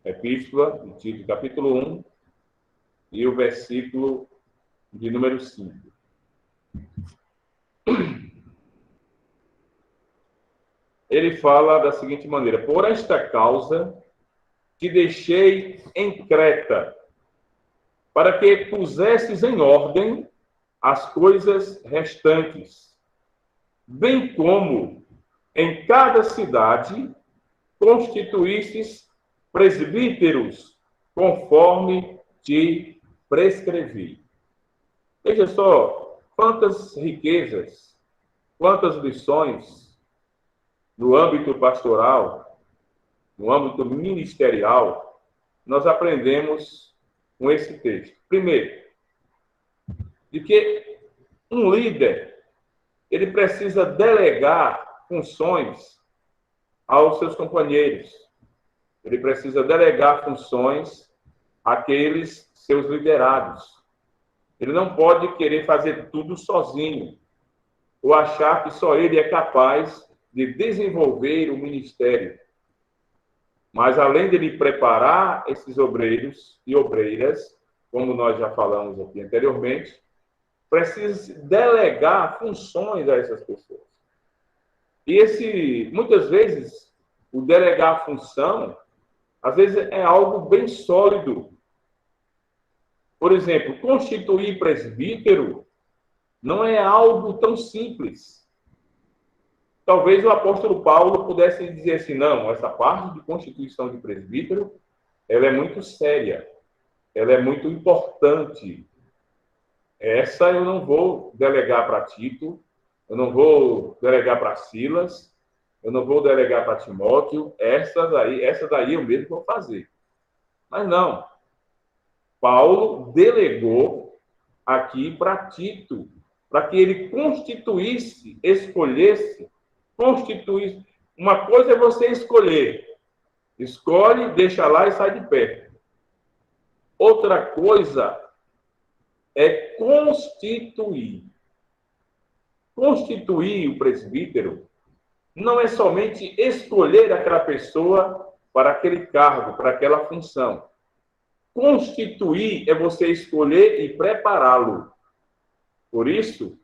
Epístola de Tito, capítulo 1 e o versículo de número 5. Ele fala da seguinte maneira: por esta causa te deixei em Creta, para que pusesses em ordem as coisas restantes, bem como em cada cidade constituísses presbíteros, conforme te prescrevi. Veja só quantas riquezas, quantas lições no âmbito pastoral, no âmbito ministerial, nós aprendemos com esse texto. Primeiro, de que um líder, ele precisa delegar funções aos seus companheiros. Ele precisa delegar funções àqueles seus liderados. Ele não pode querer fazer tudo sozinho, ou achar que só ele é capaz de desenvolver o ministério. Mas, além de ele preparar esses obreiros e obreiras, como nós já falamos aqui anteriormente, precisa delegar funções a essas pessoas. E muitas vezes, o delegar a função, às vezes é algo bem sólido. Por exemplo, constituir presbítero não é algo tão simples. Talvez o apóstolo Paulo pudesse dizer assim: não, essa parte de constituição de presbítero, ela é muito séria, ela é muito importante. Essa eu não vou delegar para Tito, eu não vou delegar para Silas, eu não vou delegar para Timóteo, essa daí eu mesmo vou fazer. Mas não. Paulo delegou aqui para Tito, para que ele constituísse, escolhesse. Uma coisa é você escolher. Escolhe, deixa lá e sai de perto. Outra coisa é constituir. Constituir o presbítero não é somente escolher aquela pessoa para aquele cargo, para aquela função. Constituir é você escolher e prepará-lo. Por isso,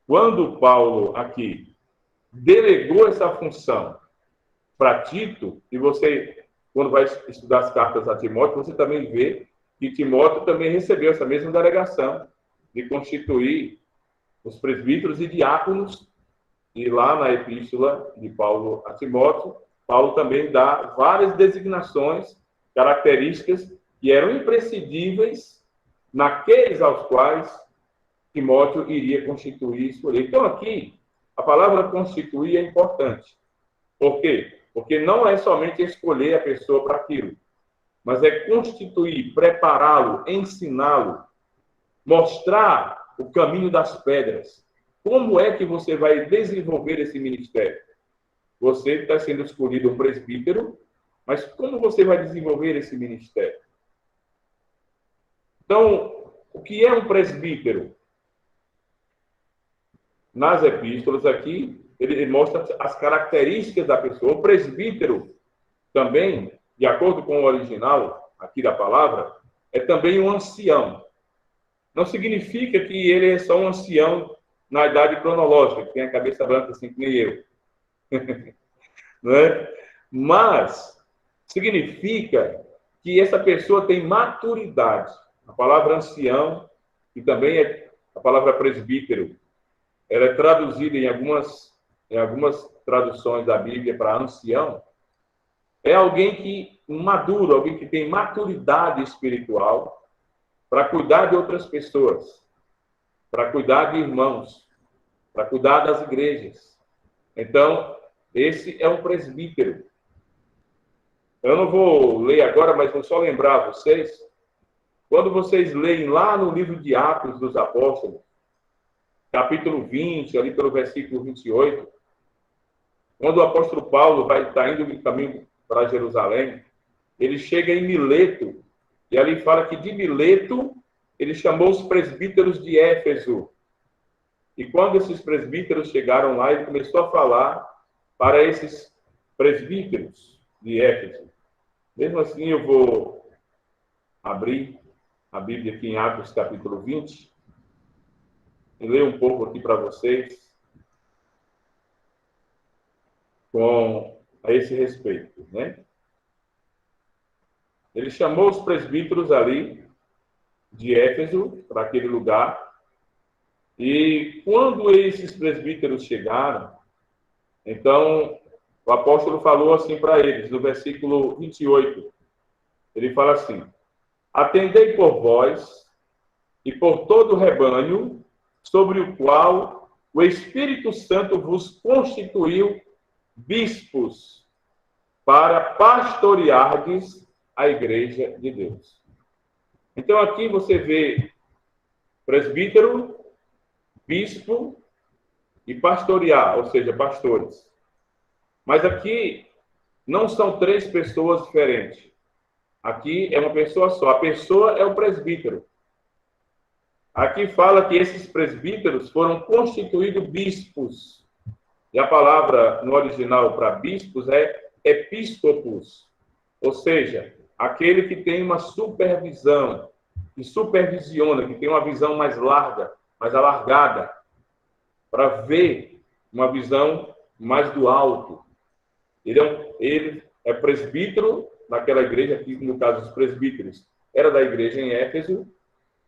quando Paulo aqui delegou essa função para Tito, e você, quando vai estudar as cartas a Timóteo, você também vê que Timóteo também recebeu essa mesma delegação de constituir os presbíteros e diáconos. E lá na epístola de Paulo a Timóteo, Paulo também dá várias designações, características que eram imprescindíveis naqueles aos quais Timóteo iria constituir e escolher. Então, aqui, a palavra constituir é importante. Por quê? Porque não é somente escolher a pessoa para aquilo, mas é constituir, prepará-lo, ensiná-lo, mostrar o caminho das pedras. Como é que você vai desenvolver esse ministério? Você está sendo escolhido um presbítero, mas como você vai desenvolver esse ministério? Então, o que é um presbítero? Nas epístolas aqui, ele mostra as características da pessoa. O presbítero também, de acordo com o original aqui da palavra, é também um ancião. Não significa que ele é só um ancião na idade cronológica, que tem a cabeça branca assim que nem eu. Não é? Mas significa que essa pessoa tem maturidade. A palavra ancião, que também é a palavra presbítero, ela é traduzida em algumas traduções da Bíblia para ancião. É alguém que maduro, alguém que tem maturidade espiritual para cuidar de outras pessoas, para cuidar de irmãos, para cuidar das igrejas. Então, esse é um presbítero. Eu não vou ler agora, mas vou só lembrar a vocês. Quando vocês leem lá no livro de Atos dos Apóstolos, capítulo 20, ali pelo versículo 28, Quando o apóstolo Paulo está indo no caminho para Jerusalém, ele chega em Mileto, e ali fala que de Mileto ele chamou os presbíteros de Éfeso. E quando esses presbíteros chegaram lá, ele começou a falar para esses presbíteros de Éfeso. Mesmo assim, eu vou abrir a Bíblia aqui em Atos capítulo 20 e ler um pouco aqui para vocês a esse respeito, né? Ele chamou os presbíteros ali de Éfeso para aquele lugar, e quando esses presbíteros chegaram, então o apóstolo falou assim para eles, no versículo 28, ele fala assim: atendei por vós e por todo o rebanho sobre o qual o Espírito Santo vos constituiu bispos para pastoreardes a igreja de Deus. Então aqui você vê presbítero, bispo e pastorear, ou seja, pastores. Mas aqui não são três pessoas diferentes. Aqui é uma pessoa só. A pessoa é o presbítero. Aqui fala que esses presbíteros foram constituídos bispos. E a palavra no original para bispos é episcopos, ou seja, aquele que tem uma supervisão, que supervisiona, que tem uma visão mais larga, mais alargada, para ver uma visão mais do alto. Ele é presbítero naquela igreja, aqui no caso dos presbíteros, era da igreja em Éfeso,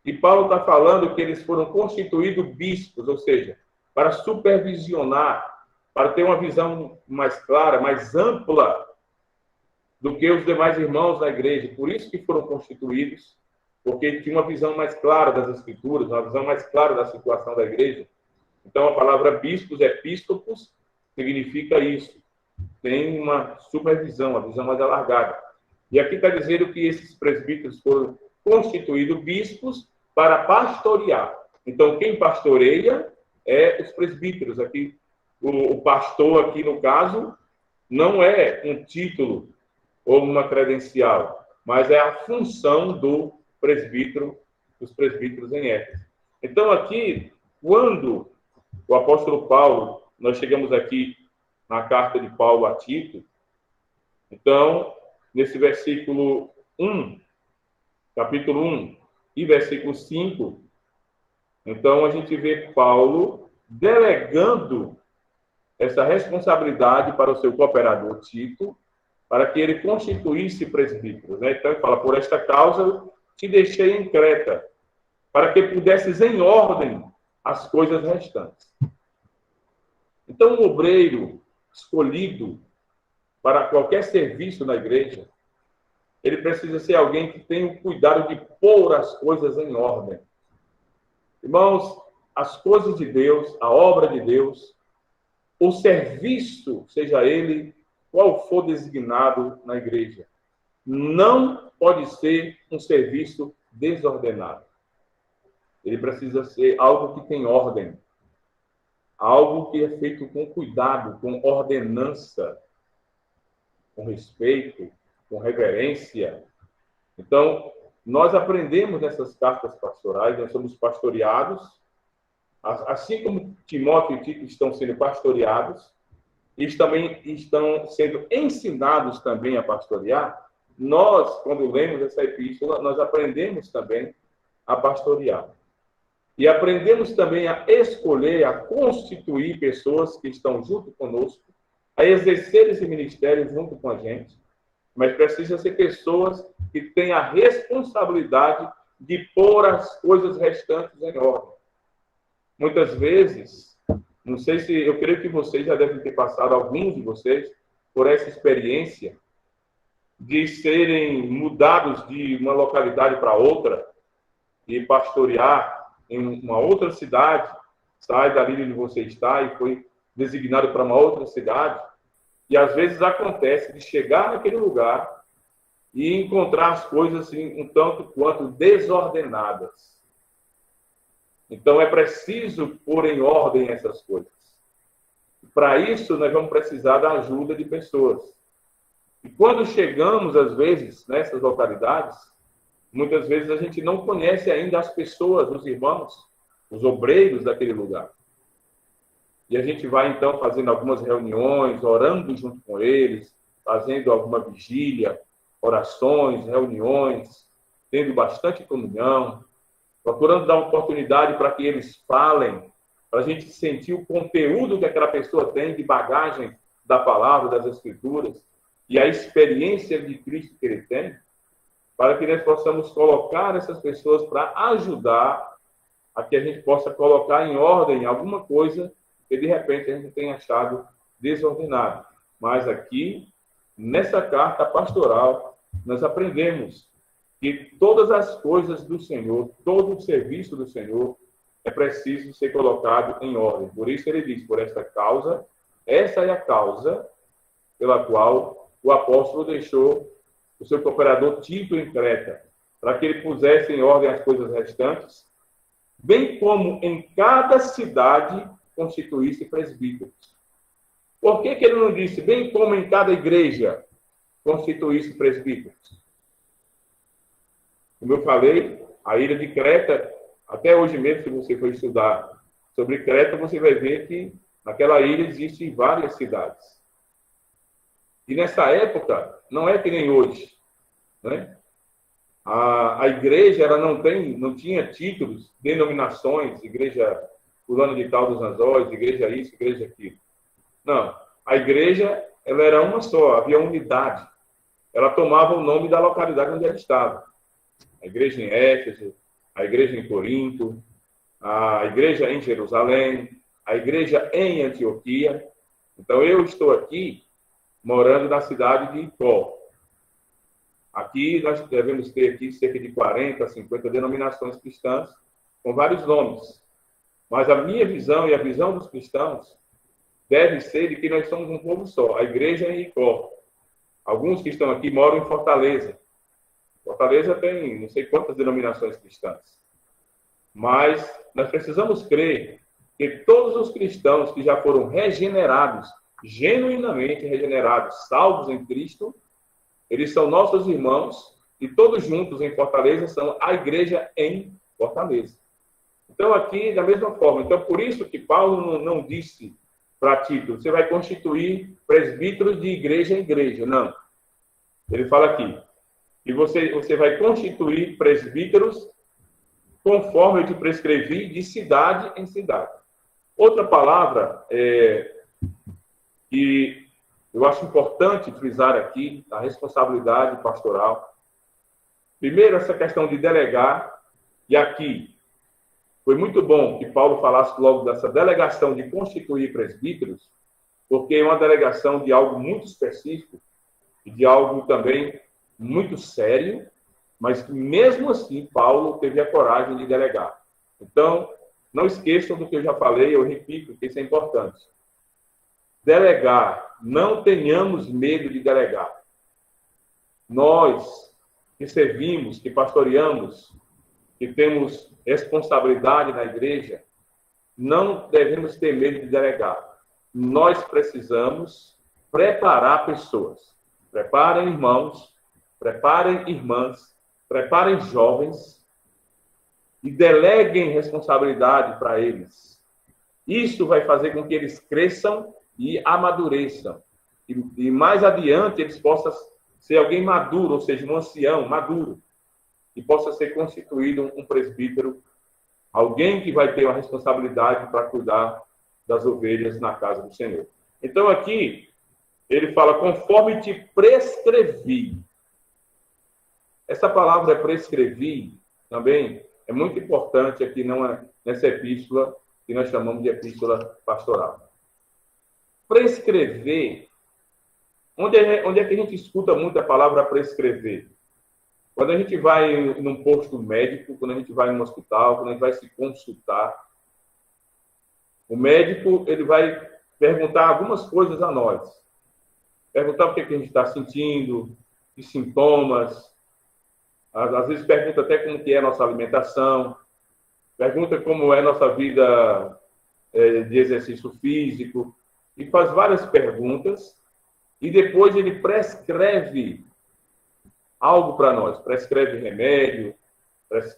e Paulo está falando que eles foram constituídos bispos, ou seja, para supervisionar, para ter uma visão mais clara, mais ampla do que os demais irmãos da igreja. Por isso que foram constituídos, porque tinha uma visão mais clara das Escrituras, uma visão mais clara da situação da igreja. Então, a palavra bispos, episcopos, significa isso. Tem uma supervisão, uma visão mais alargada. E aqui está dizendo que esses presbíteros foram constituídos bispos para pastorear. Então, quem pastoreia é os presbíteros. Aqui, o pastor, aqui no caso, não é um título ou uma credencial, mas é a função do presbítero, dos presbíteros em Éfeso. Então, aqui, quando o apóstolo Paulo, nós chegamos aqui na carta de Paulo a Tito, então, nesse versículo 1, capítulo 1 e versículo 5, então a gente vê Paulo delegando essa responsabilidade para o seu cooperador Tito, para que ele constituísse presbítero, né? Então ele fala: por esta causa te deixei em Creta, para que pudesses em ordem as coisas restantes. Então, um obreiro escolhido para qualquer serviço na igreja, ele precisa ser alguém que tenha o cuidado de pôr as coisas em ordem. Irmãos, as coisas de Deus, a obra de Deus, o serviço, seja ele qual for designado na igreja, não pode ser um serviço desordenado. Ele precisa ser algo que tem ordem, algo que é feito com cuidado, com ordenança, com respeito, com reverência. Então, nós aprendemos nessas cartas pastorais, nós somos pastoreados, assim como Timóteo e Tito estão sendo pastoreados, eles também estão sendo ensinados também a pastorear. Nós, quando lemos essa epístola, nós aprendemos também a pastorear. E aprendemos também a escolher, a constituir pessoas que estão junto conosco, a exercer esse ministério junto com a gente. Mas precisam ser pessoas que têm a responsabilidade de pôr as coisas restantes em ordem. Muitas vezes, não sei se, eu creio que vocês já devem ter passado, alguns de vocês, por essa experiência de serem mudados de uma localidade para outra e pastorear em uma outra cidade, sai dali onde você está e foi designado para uma outra cidade. E às vezes acontece de chegar naquele lugar e encontrar as coisas assim, um tanto quanto desordenadas. Então é preciso pôr em ordem essas coisas. para isso, nós vamos precisar da ajuda de pessoas. E quando chegamos, às vezes, nessas localidades, muitas vezes a gente não conhece ainda as pessoas, os irmãos, os obreiros daquele lugar. E a gente vai, então, fazendo algumas reuniões, orando junto com eles, fazendo alguma vigília, orações, reuniões, tendo bastante comunhão, procurando dar oportunidade para que eles falem, para a gente sentir o conteúdo que aquela pessoa tem de bagagem da palavra, das Escrituras, e a experiência de Cristo que ele tem, para que nós possamos colocar essas pessoas para ajudar a que a gente possa colocar em ordem alguma coisa que, de repente, a gente tenha achado desordenado. Mas aqui, nessa carta pastoral, nós aprendemos que todas as coisas do Senhor, todo o serviço do Senhor, é preciso ser colocado em ordem. Por isso ele diz, por esta causa, essa é a causa pela qual o apóstolo deixou o seu cooperador Tito em Creta, para que ele pusesse em ordem as coisas restantes, bem como em cada cidade constituísse presbíteros. Por que ele não disse, bem como em cada igreja constituísse presbíteros? Como eu falei, a ilha de Creta, até hoje mesmo, se você for estudar sobre Creta, você vai ver que naquela ilha existem várias cidades. E nessa época, não é que nem hoje, né? A igreja ela não tinha títulos, denominações, igreja fulano de tal dos Anzóis, igreja isso, igreja aquilo. Não, a igreja ela era uma só, havia unidade. Ela tomava o nome da localidade onde ela estava. A igreja em Éfeso, a igreja em Corinto, a igreja em Jerusalém, a igreja em Antioquia. Então, eu estou aqui morando na cidade de Icó. Aqui nós devemos ter aqui cerca de 40, 50 denominações cristãs com vários nomes. Mas a minha visão e a visão dos cristãos deve ser de que nós somos um povo só. A igreja é em Icó. Alguns que estão aqui moram em Fortaleza. Fortaleza tem não sei quantas denominações cristãs. Mas nós precisamos crer que todos os cristãos que já foram regenerados, genuinamente regenerados, salvos em Cristo, eles são nossos irmãos e todos juntos em Fortaleza são a igreja em Fortaleza. Então, aqui, da mesma forma. Então, por isso que Paulo não disse para Tito, você vai constituir presbíteros de igreja em igreja. Não. Ele fala aqui, que você vai constituir presbíteros conforme eu te prescrevi, de cidade em cidade. Outra palavra que eu acho importante frisar aqui, a responsabilidade pastoral. Primeiro, essa questão de delegar, e aqui foi muito bom que Paulo falasse logo dessa delegação de constituir presbíteros, porque é uma delegação de algo muito específico e de algo também muito sério, mas mesmo assim Paulo teve a coragem de delegar. Então, não esqueçam do que eu já falei, eu repito, que isso é importante. Delegar, não tenhamos medo de delegar. Nós que servimos, que pastoreamos, que temos responsabilidade na igreja, não devemos ter medo de delegar. Nós precisamos preparar pessoas. Preparem irmãos, preparem irmãs, preparem jovens e deleguem responsabilidade para eles. Isso vai fazer com que eles cresçam e amadureçam. E mais adiante eles possam ser alguém maduro, ou seja, um ancião maduro, e possa ser constituído um presbítero, alguém que vai ter uma responsabilidade para cuidar das ovelhas na casa do Senhor. Então aqui, ele fala, conforme te prescrevi. Essa palavra prescrevi também é muito importante aqui nessa epístola, que nós chamamos de epístola pastoral. Prescrever, onde é que a gente escuta muito a palavra prescrever? Quando a gente vai num posto médico, quando a gente vai num hospital, quando a gente vai se consultar, o médico ele vai perguntar algumas coisas a nós. Perguntar o que a gente está sentindo, que sintomas. Às vezes pergunta até como que é a nossa alimentação, pergunta como é a nossa vida de exercício físico. e faz várias perguntas, e depois ele prescreve algo para nós, prescreve remédio,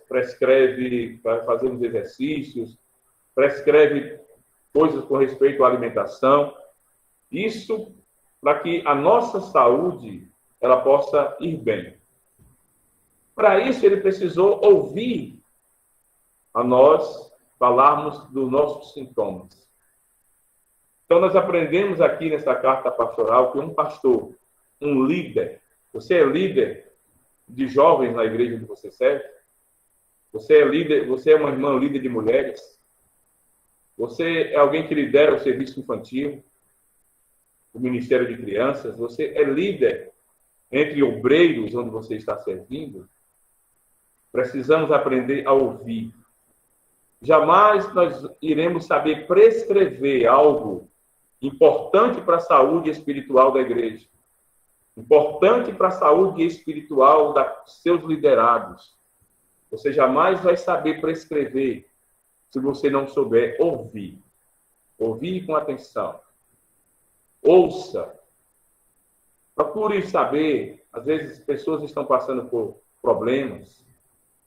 prescreve para fazer uns exercícios, prescreve coisas com respeito à alimentação. Isso para que a nossa saúde ela possa ir bem. Para isso, ele precisou ouvir a nós falarmos dos nossos sintomas. Então, nós aprendemos aqui nessa carta pastoral que um pastor, um líder, você é líder de jovens na igreja onde você serve? Você é líder, você é uma irmã líder de mulheres? Você é alguém que lidera o serviço infantil, o ministério de crianças? Você é líder entre obreiros onde você está servindo? Precisamos aprender a ouvir. Jamais nós iremos saber prescrever algo importante para a saúde espiritual da igreja, importante para a saúde espiritual dos seus liderados. Você jamais vai saber prescrever se você não souber ouvir. Ouvir com atenção. Ouça. Procure saber. Às vezes, pessoas estão passando por problemas,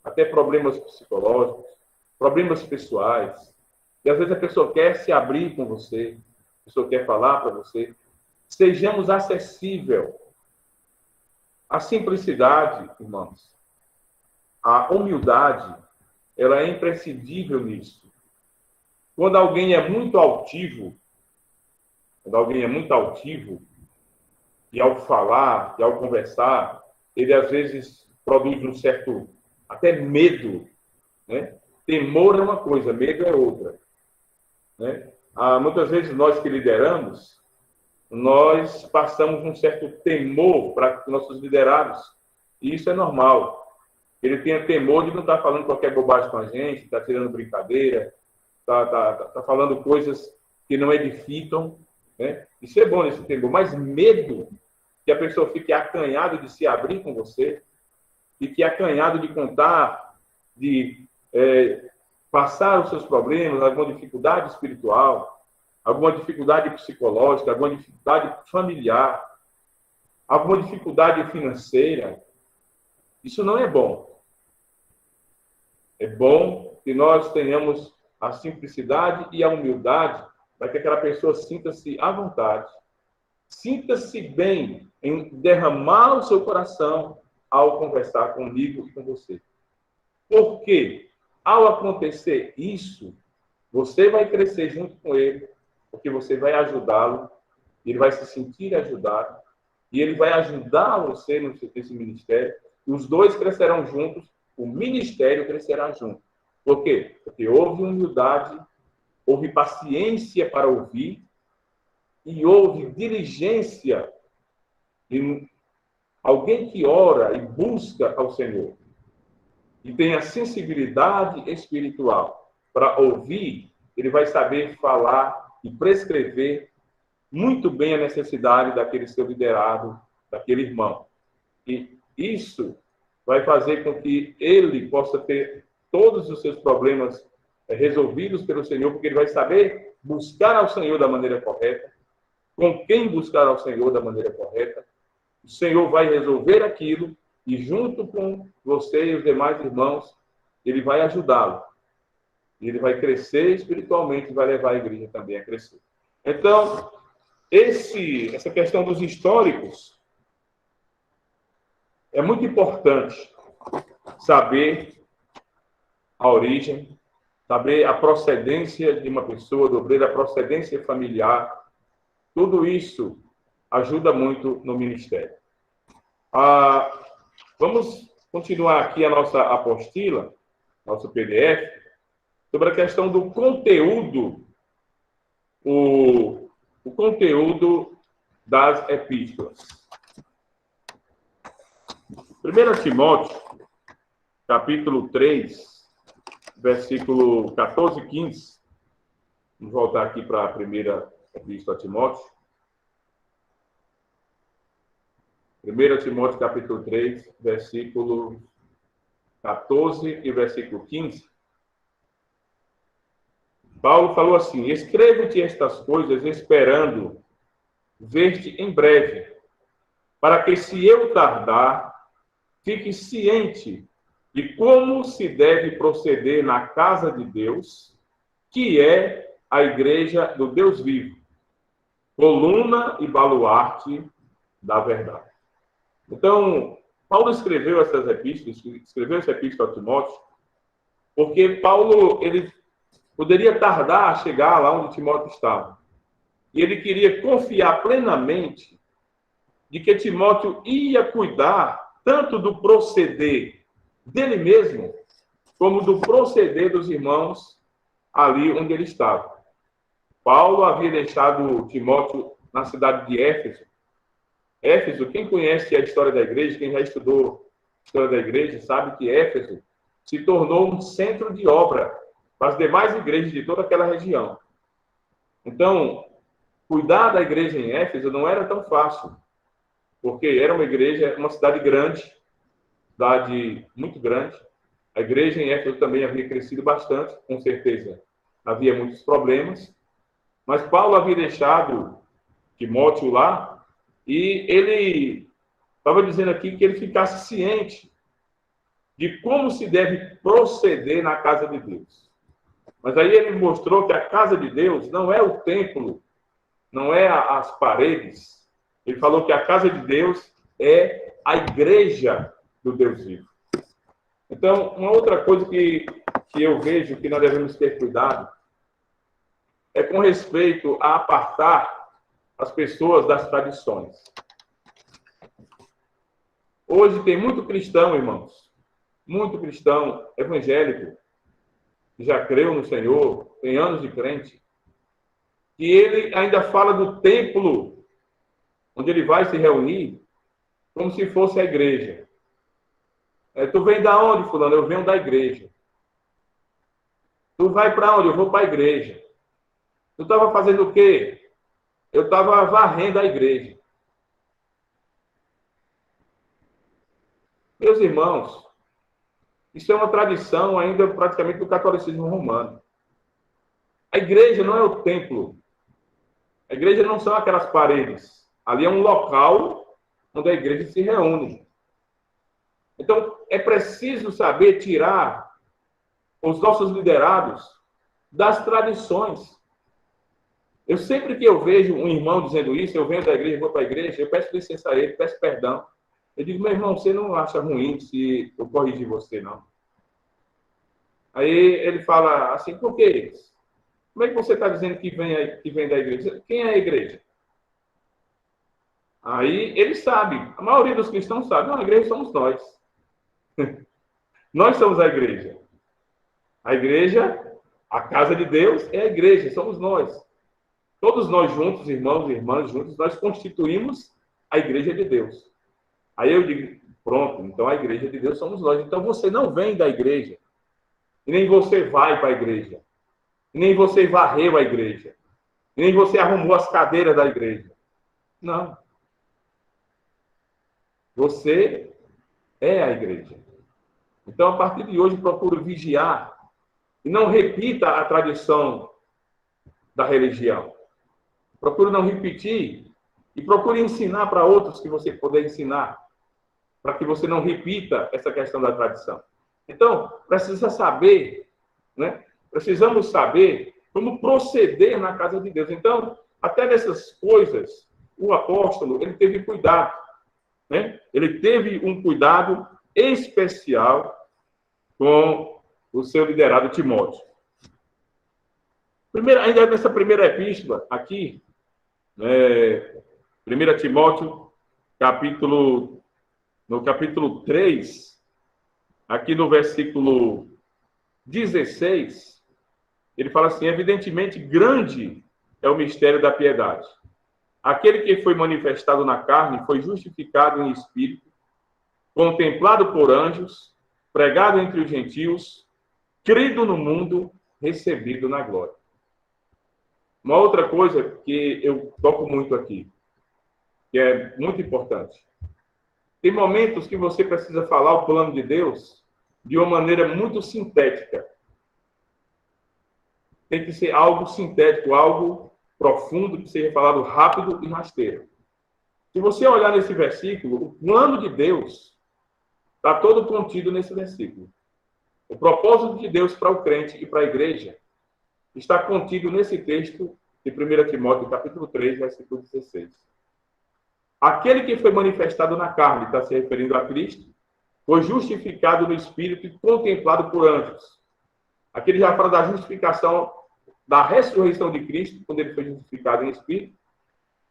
até problemas psicológicos, problemas pessoais. E às vezes a pessoa quer se abrir com você, a pessoa quer falar para você. Sejamos acessíveis. A simplicidade, irmãos, a humildade, ela é imprescindível nisso. Quando alguém é muito altivo, e ao falar, e ao conversar, ele às vezes produz um certo, até medo, né? Temor é uma coisa, medo é outra, né? Muitas vezes nós que lideramos, nós passamos um certo temor para nossos liderados, e isso é normal. Ele tem temor de não estar falando qualquer bobagem com a gente, está tirando brincadeira, está falando coisas que não edificam, né? Isso é bom, esse temor, mas medo que a pessoa fique acanhada de se abrir com você, fique acanhado de contar, de passar os seus problemas, alguma dificuldade espiritual, alguma dificuldade psicológica, alguma dificuldade familiar, alguma dificuldade financeira. Isso não é bom. É bom que nós tenhamos a simplicidade e a humildade para que aquela pessoa sinta-se à vontade, sinta-se bem em derramar o seu coração ao conversar comigo e com você. Porque, ao acontecer isso, você vai crescer junto com ele, porque você vai ajudá-lo, ele vai se sentir ajudado, e ele vai ajudar você nesse ministério, e os dois crescerão juntos, o ministério crescerá junto. Por quê? Porque houve humildade, houve paciência para ouvir, e houve diligência em alguém que ora e busca ao Senhor, e tem a sensibilidade espiritual para ouvir, ele vai saber falar e prescrever muito bem a necessidade daquele seu liderado, daquele irmão. E isso vai fazer com que ele possa ter todos os seus problemas resolvidos pelo Senhor, porque ele vai saber buscar ao Senhor da maneira correta, com quem buscar ao Senhor da maneira correta. O Senhor vai resolver aquilo e junto com você e os demais irmãos, ele vai ajudá-lo. Ele vai crescer espiritualmente e vai levar a igreja também a crescer. Então, essa questão dos históricos é muito importante saber a origem, saber a procedência de uma pessoa, do obreiro, a procedência familiar. Tudo isso ajuda muito no ministério. Vamos continuar aqui a nossa apostila, nosso PDF, sobre a questão do conteúdo, o conteúdo das epístolas. 1 Timóteo, capítulo 3, versículo 14 e 15. Vamos voltar aqui para a primeira epístola a Timóteo. 1 Timóteo, capítulo 3, versículo 14 e versículo 15. Paulo falou assim: escrevo-te estas coisas esperando ver-te em breve, para que, se eu tardar, fique ciente de como se deve proceder na casa de Deus, que é a igreja do Deus vivo, coluna e baluarte da verdade. Então, Paulo escreveu essas epístolas, escreveu essa epístola a Timóteo, porque Paulo, ele poderia tardar a chegar lá onde Timóteo estava. E ele queria confiar plenamente de que Timóteo ia cuidar tanto do proceder dele mesmo, como do proceder dos irmãos ali onde ele estava. Paulo havia deixado Timóteo na cidade de Éfeso. Éfeso, quem conhece a história da igreja, quem já estudou a história da igreja, sabe que Éfeso se tornou um centro de obra para as demais igrejas de toda aquela região. Então, cuidar da igreja em Éfeso não era tão fácil, porque era uma igreja, uma cidade grande, cidade muito grande. A igreja em Éfeso também havia crescido bastante, com certeza havia muitos problemas, mas Paulo havia deixado Timóteo lá e ele estava dizendo aqui que ele ficasse ciente de como se deve proceder na casa de Deus. Mas aí ele mostrou que a casa de Deus não é o templo, não é as paredes. Ele falou que a casa de Deus é a igreja do Deus vivo. Então, uma outra coisa que eu vejo que nós devemos ter cuidado é com respeito a apartar as pessoas das tradições. Hoje tem muito cristão, irmãos, muito cristão evangélico, que já creu no Senhor, tem anos de crente, que ele ainda fala do templo onde ele vai se reunir como se fosse a igreja. Tu vem da onde, fulano? Eu venho da igreja. Tu vai para onde? Eu vou para a igreja. Tu estava fazendo o quê? Eu estava varrendo a igreja. Meus irmãos, isso é uma tradição ainda praticamente do catolicismo romano. A igreja não é o templo. A igreja não são aquelas paredes. Ali é um local onde a igreja se reúne. Então, é preciso saber tirar os nossos liderados das tradições. Eu sempre que eu vejo um irmão dizendo isso, eu venho da igreja, vou para a igreja, eu peço licença a ele, peço perdão. Eu digo, meu irmão, você não acha ruim se eu corrigir você, não? Aí ele fala assim, por que isso? Como é que você está dizendo que vem da igreja? Quem é a igreja? Aí ele sabe, a maioria dos cristãos sabe, não, a igreja somos nós. Nós somos a igreja. A igreja, a casa de Deus é a igreja, somos nós. Todos nós juntos, irmãos e irmãs juntos, nós constituímos a igreja de Deus. Aí eu digo, pronto, então a igreja de Deus somos nós. Então você não vem da igreja, e nem você vai para a igreja, e nem você varreu a igreja, e nem você arrumou as cadeiras da igreja. Não. Você é a igreja. Então, a partir de hoje, procure vigiar e não repita a tradição da religião. Procure não repetir e procure ensinar para outros que você puder ensinar, para que você não repita essa questão da tradição. Então, precisa saber, né? Precisamos saber como proceder na casa de Deus. Então, até nessas coisas, o apóstolo, ele teve cuidado, né? Ele teve um cuidado especial com o seu liderado Timóteo. Ainda nessa primeira epístola, aqui, 1 Timóteo, no capítulo 3, aqui no versículo 16, ele fala assim, evidentemente grande é o mistério da piedade. Aquele que foi manifestado na carne foi justificado em espírito, contemplado por anjos, pregado entre os gentios, crido no mundo, recebido na glória. Uma outra coisa que eu toco muito aqui, que é muito importante. Tem momentos que você precisa falar o plano de Deus de uma maneira muito sintética. tem que ser algo sintético, algo profundo, que seja falado rápido e rasteiro. Se você olhar nesse versículo, o plano de Deus está todo contido nesse versículo. O propósito de Deus para o crente e para a igreja está contido nesse texto de 1 Timóteo, capítulo 3, versículo 16. Aquele que foi manifestado na carne, está se referindo a Cristo, foi justificado no Espírito e contemplado por anjos. Aqui ele já fala da justificação, da ressurreição de Cristo, quando ele foi justificado em Espírito.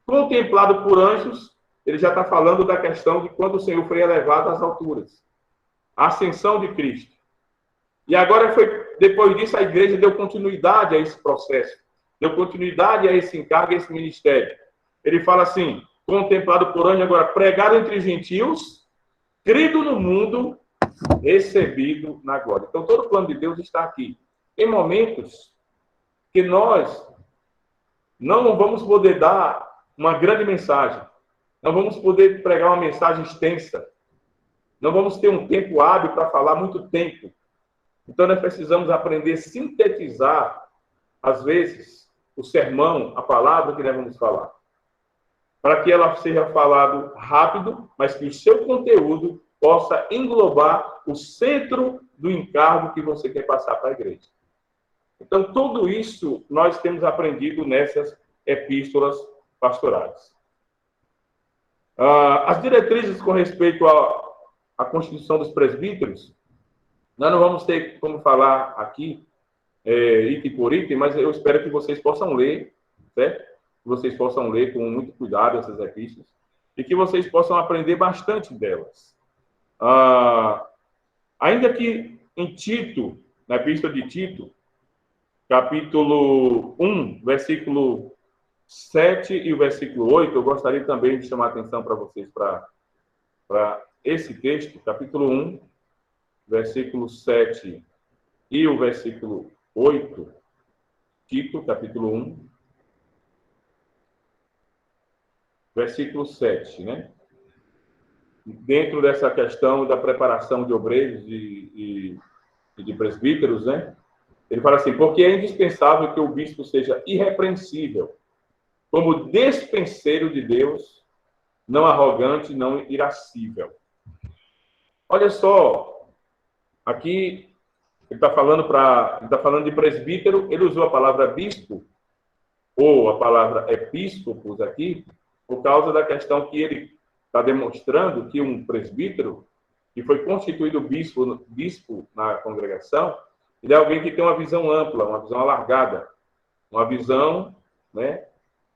Contemplado por anjos, ele já está falando da questão de quando o Senhor foi elevado às alturas. A ascensão de Cristo. E agora, depois disso, a igreja deu continuidade a esse processo. Deu continuidade a esse encargo, a esse ministério. Ele fala assim, contemplado por anjos, agora pregado entre os gentios, crido no mundo, recebido na glória. Então, todo o plano de Deus está aqui. Em momentos que nós não vamos poder dar uma grande mensagem, não vamos poder pregar uma mensagem extensa, não vamos ter um tempo hábil para falar muito tempo. Então, nós precisamos aprender a sintetizar, às vezes, o sermão, a palavra que nós vamos falar, para que ela seja falada rápido, mas que o seu conteúdo possa englobar o centro do encargo que você quer passar para a igreja. Então, tudo isso nós temos aprendido nessas epístolas pastorais. As diretrizes com respeito à constituição dos presbíteros, nós não vamos ter como falar aqui, item por item, mas eu espero que vocês possam ler, certo? Que vocês possam ler com muito cuidado essas epístolas e que vocês possam aprender bastante delas. Ainda que em Tito, na epístola de Tito, capítulo 1, versículo 7 e o versículo 8, eu gostaria também de chamar a atenção para vocês para esse texto, capítulo 1, versículo 7 e o versículo 8, Tito, capítulo 1, versículo 7, né? Dentro dessa questão da preparação de obreiros e de presbíteros, né? Ele fala assim, porque é indispensável que o bispo seja irrepreensível, como despenseiro de Deus, não arrogante, não irascível. Olha só, aqui ele está falando de presbítero, ele usou a palavra bispo, ou a palavra episcopos aqui, por causa da questão que ele está demonstrando que um presbítero, que foi constituído bispo na congregação, ele é alguém que tem uma visão ampla, uma visão alargada, uma visão, né,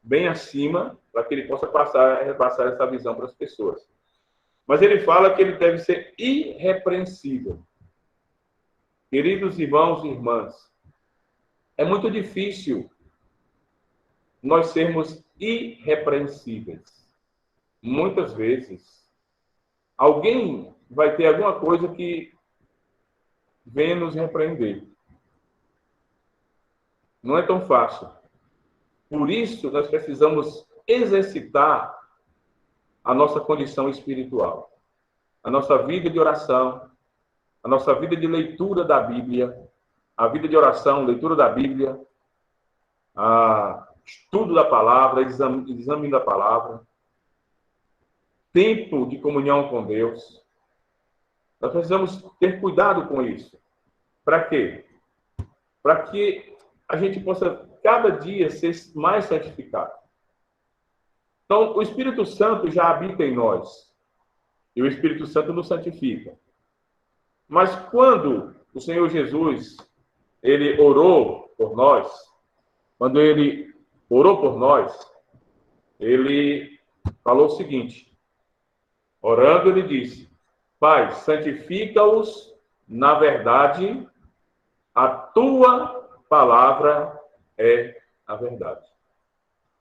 bem acima, para que ele possa repassar essa visão para as pessoas. Mas ele fala que ele deve ser irrepreensível. Queridos irmãos e irmãs, é muito difícil nós sermos irrepreensíveis. Muitas vezes, alguém vai ter alguma coisa que venha nos repreender. Não é tão fácil. Por isso, nós precisamos exercitar a nossa condição espiritual, a nossa vida de oração, a nossa vida de leitura da Bíblia, a vida de oração, leitura da Bíblia, estudo da palavra, exame da palavra, tempo de comunhão com Deus. Nós precisamos ter cuidado com isso. Para quê? Para que a gente possa, cada dia, ser mais santificado. Então, o Espírito Santo já habita em nós. E o Espírito Santo nos santifica. Mas quando o Senhor Jesus, ele orou por nós, quando ele orou por nós, ele falou o seguinte, orando, ele disse, Pai, santifica-os na verdade, a tua palavra é a verdade.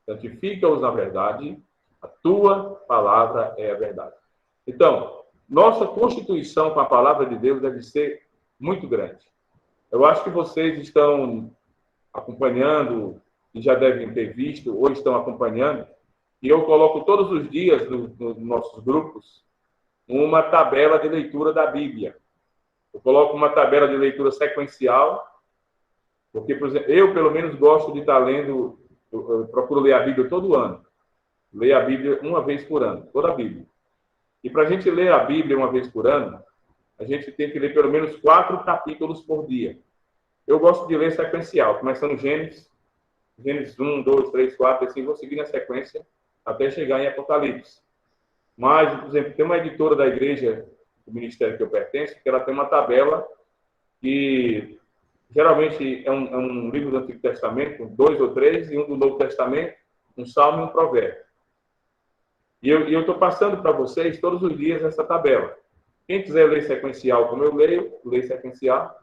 Santifica-os na verdade, a tua palavra é a verdade. Então, nossa constituição com a palavra de Deus deve ser muito grande. Eu acho que vocês estão acompanhando, e já devem ter visto, ou estão acompanhando, e eu coloco todos os dias nos nossos grupos uma tabela de leitura da Bíblia. Eu coloco uma tabela de leitura sequencial Porque, por exemplo, eu, pelo menos, gosto de estar lendo, eu procuro ler a Bíblia todo ano. Ler a Bíblia uma vez por ano, toda a Bíblia. E para a gente ler a Bíblia uma vez por ano, a gente tem que ler pelo menos 4 capítulos por dia. Eu gosto de ler sequencial, começando Gênesis 1, 2, 3, 4, assim, vou seguir na sequência até chegar em Apocalipse. Mas, por exemplo, tem uma editora da igreja, do ministério que eu pertenço, que ela tem uma tabela que geralmente é um livro do Antigo Testamento, 2 ou 3, e um do Novo Testamento, um salmo e um provérbio. E eu estou passando para vocês todos os dias essa tabela. Quem quiser ler sequencial, como eu leio, lê sequencial.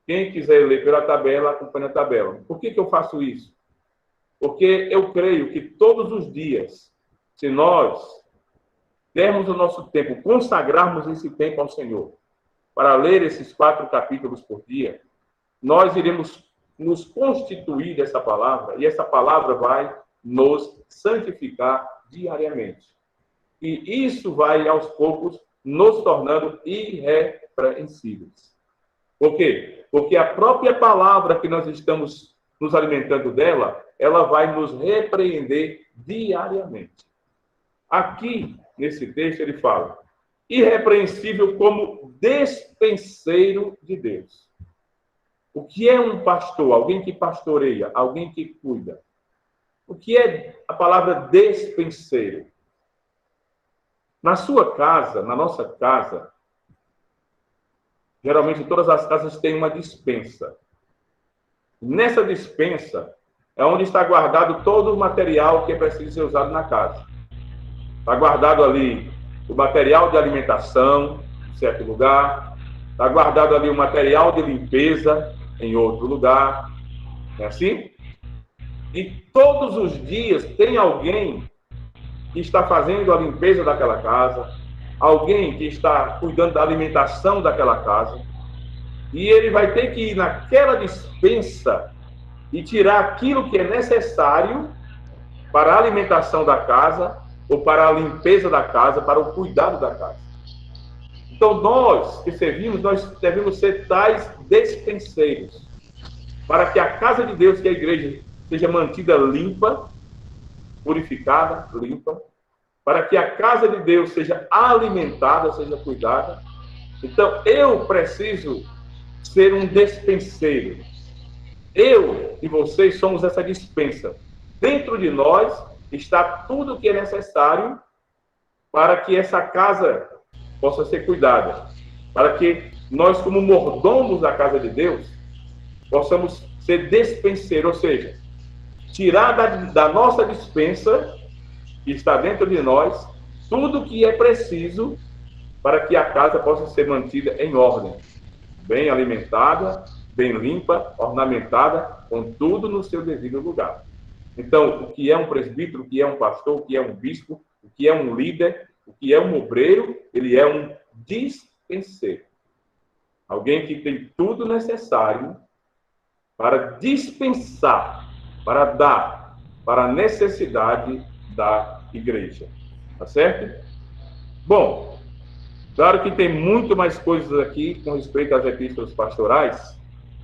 Quem quiser ler pela tabela, acompanha a tabela. Por que eu faço isso? Porque eu creio que todos os dias, se nós dermos o nosso tempo, consagrarmos esse tempo ao Senhor, para ler esses 4 capítulos por dia, nós iremos nos constituir dessa palavra, e essa palavra vai nos santificar diariamente. E isso vai, aos poucos, nos tornando irrepreensíveis. Por quê? Porque a própria palavra que nós estamos nos alimentando dela, ela vai nos repreender diariamente. Aqui, nesse texto, ele fala, irrepreensível como despenseiro de Deus. O que é um pastor? Alguém que pastoreia, alguém que cuida. O que é a palavra despenseiro? Na sua casa, na nossa casa, geralmente todas as casas têm uma despensa. Nessa despensa é onde está guardado todo o material que é preciso ser usado na casa. Está guardado ali o material de alimentação, em certo lugar. Está guardado ali o material de limpeza, em outro lugar. Não é assim? E todos os dias tem alguém que está fazendo a limpeza daquela casa, alguém que está cuidando da alimentação daquela casa, e ele vai ter que ir naquela despensa e tirar aquilo que é necessário para a alimentação da casa, ou para a limpeza da casa, para o cuidado da casa. Então, nós que servimos, nós devemos ser tais despenseiros, para que a casa de Deus, que é a igreja, seja mantida limpa, purificada, limpa, para que a casa de Deus seja alimentada, seja cuidada. Então, eu preciso ser um despenseiro. Eu e vocês somos essa despensa. Dentro de nós está tudo o que é necessário para que essa casa possa ser cuidada. Para que nós, como mordomos da casa de Deus, possamos ser despenseiros, ou seja, tirar da nossa despensa, que está dentro de nós, tudo o que é preciso para que a casa possa ser mantida em ordem, bem alimentada, bem limpa, ornamentada, com tudo no seu devido lugar. Então, o que é um presbítero, o que é um pastor, o que é um bispo, o que é um líder, o que é um obreiro, ele é um dispenseiro. Alguém que tem tudo necessário para dispensar, para dar, para a necessidade da igreja. Tá certo? Bom, claro que tem muito mais coisas aqui com respeito às epístolas pastorais,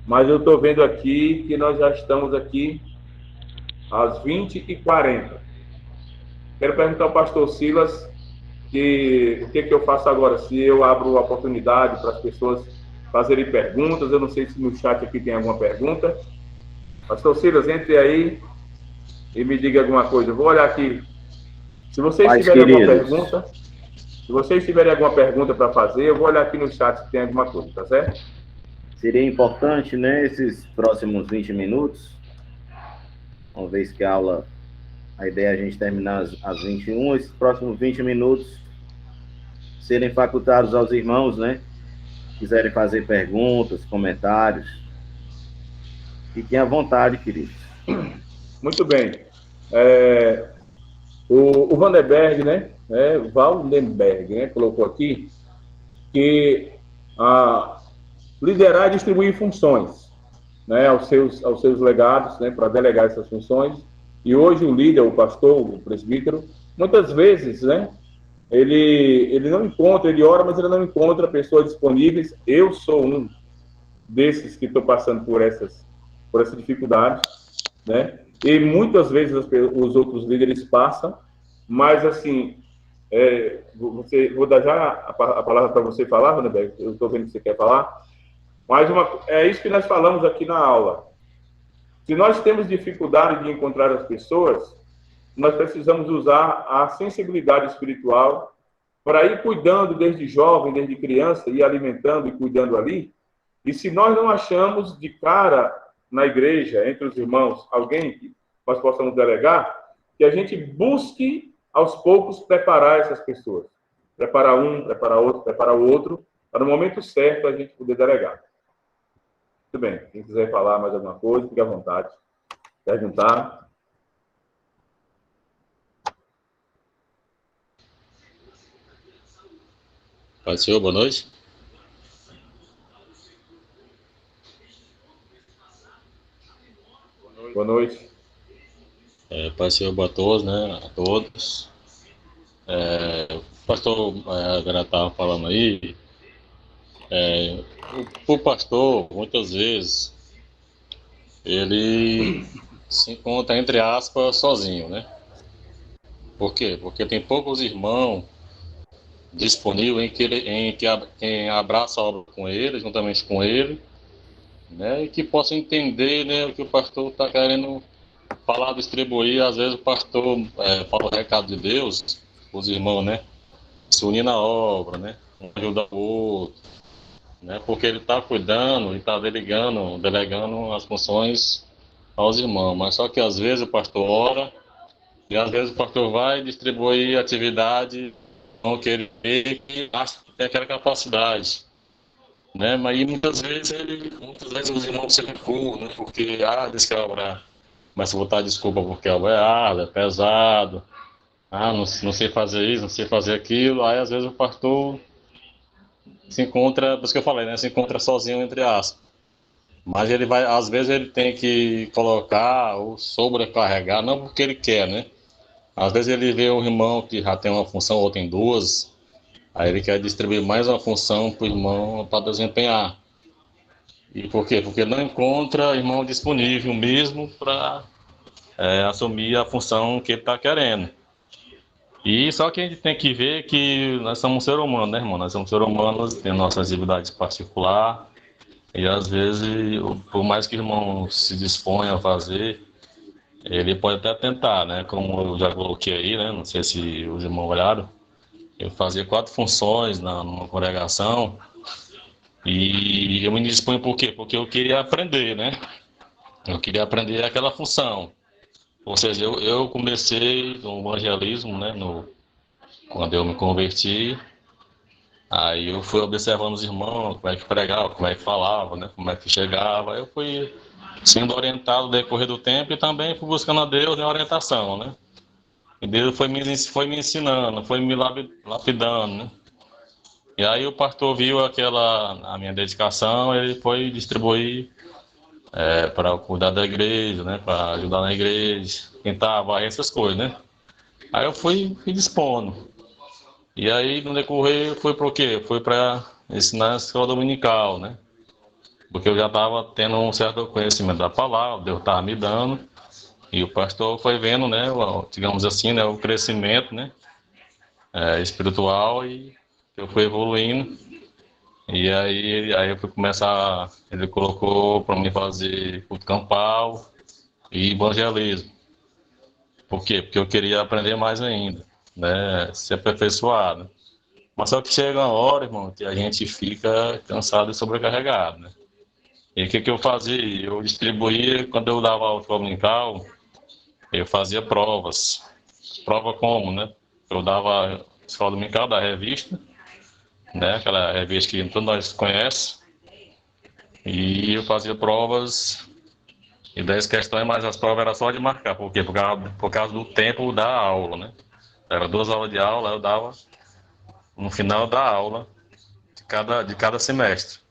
mas eu estou vendo aqui que nós já estamos aqui às 20h40. Quero perguntar ao pastor Silas o que eu faço agora, se eu abro a oportunidade para as pessoas fazerem perguntas. Eu não sei se no chat aqui tem alguma pergunta. Pastor Silas, entre aí e me diga alguma coisa. Eu vou olhar aqui. Se vocês tiverem alguma pergunta, para fazer, eu vou olhar aqui no chat se tem alguma coisa, tá certo? Seria importante, né, esses próximos 20 minutos, uma vez que a ideia é a gente terminar às 21, esses próximos 20 minutos serem facultados aos irmãos, né, quiserem fazer perguntas, comentários. Fiquem à vontade, queridos. Muito bem. O Vandenberg, né, Vandenberg, né, colocou aqui que liderar e distribuir funções, né, aos seus legados, né, para delegar essas funções. E hoje o líder, o pastor, o presbítero, muitas vezes, né, ele não encontra, ele ora, mas ele não encontra pessoas disponíveis. Eu sou um desses que estou passando por essas por essa dificuldade, né? E muitas vezes os outros líderes passam, mas assim, vou dar já a palavra para você falar, Vanderberg, eu estou vendo que você quer falar, mas é isso que nós falamos aqui na aula. Se nós temos dificuldade de encontrar as pessoas, nós precisamos usar a sensibilidade espiritual para ir cuidando desde jovem, desde criança, ir alimentando e cuidando ali. E se nós não achamos de cara na igreja, entre os irmãos, alguém que nós possamos delegar, que a gente busque aos poucos preparar essas pessoas. Preparar um, preparar outro, preparar o outro, para no momento certo a gente poder delegar. Muito bem. Quem quiser falar mais alguma coisa, fique à vontade. Perguntar. Pai do Senhor, boa noite. Boa noite. Pai do Senhor, boa a todos, né? A todos. O pastor agora estava falando aí. O pastor, muitas vezes, ele se encontra, entre aspas, sozinho, né? Por quê? Porque tem poucos irmãos disponíveis em quem abraça a obra com ele, juntamente com ele, né? E que possa entender, né, o que o pastor está querendo falar, distribuir. Às vezes o pastor fala o recado de Deus, os irmãos, né? Se unir na obra, né? Um ajuda o outro, né? Porque ele está cuidando e está delegando as funções aos irmãos. Mas só que às vezes o pastor ora e às vezes o pastor vai distribuir atividade com que ele vê que acha que tem aquela capacidade, né? Mas aí, muitas vezes os irmãos se recuam, né? Porque diz que a obra, começa a botar desculpa porque a obra é árdua, é pesado, não sei fazer isso, não sei fazer aquilo. Aí às vezes o pastor se encontra, por isso que eu falei, né? Se encontra sozinho, entre aspas. Mas ele vai, às vezes ele tem que colocar ou sobrecarregar, não porque ele quer, né? Às vezes ele vê um irmão que já tem uma função ou tem duas, aí ele quer distribuir mais uma função para o irmão para desempenhar. E por quê? Porque ele não encontra irmão disponível mesmo para assumir a função que ele está querendo. E só que a gente tem que ver que nós somos seres humanos, né, irmão? Nós somos seres humanos, temos nossas atividades particulares, e às vezes, por mais que o irmão se disponha a fazer, ele pode até tentar, né? Como eu já coloquei aí, né? Não sei se os irmãos olharam. Eu fazia 4 funções numa congregação e eu me disponho por quê? Porque eu queria aprender, né? Eu queria aprender aquela função. Ou seja, eu comecei no evangelismo, né? Quando eu me converti, aí eu fui observando os irmãos, como é que pregava, como é que falava, né? Como é que chegava. Eu fui sendo orientado no decorrer do tempo e também fui buscando a Deus em orientação, né? E Deus foi me ensinando, foi me lapidando, né? E aí o pastor viu a minha dedicação, ele foi distribuir para cuidar da igreja, né? Para ajudar na igreja, tentar varrer essas coisas, né? Aí eu fui dispondo. E aí no decorrer foi para o quê? Foi para ensinar a escola dominical, né? Porque eu já estava tendo um certo conhecimento da palavra, Deus estava me dando. E o pastor foi vendo, né, digamos assim, né, o crescimento, né, espiritual, e eu fui evoluindo. E aí eu fui começar, ele colocou para mim fazer culto campal e evangelismo. Por quê? Porque eu queria aprender mais ainda, né, se aperfeiçoar, né? Mas só que chega uma hora, irmão, que a gente fica cansado e sobrecarregado, né? E o que eu fazia? Eu distribuía, quando eu dava aula dominical, eu fazia provas. Prova como, né? Eu dava escola dominical da revista, né? Aquela revista que todos nós conhecemos. E eu fazia provas e 10 questões, mas as provas eram só de marcar. Por quê? Por causa do tempo da aula, né? Era 2 aulas de aula, eu dava no final da aula de cada semestre.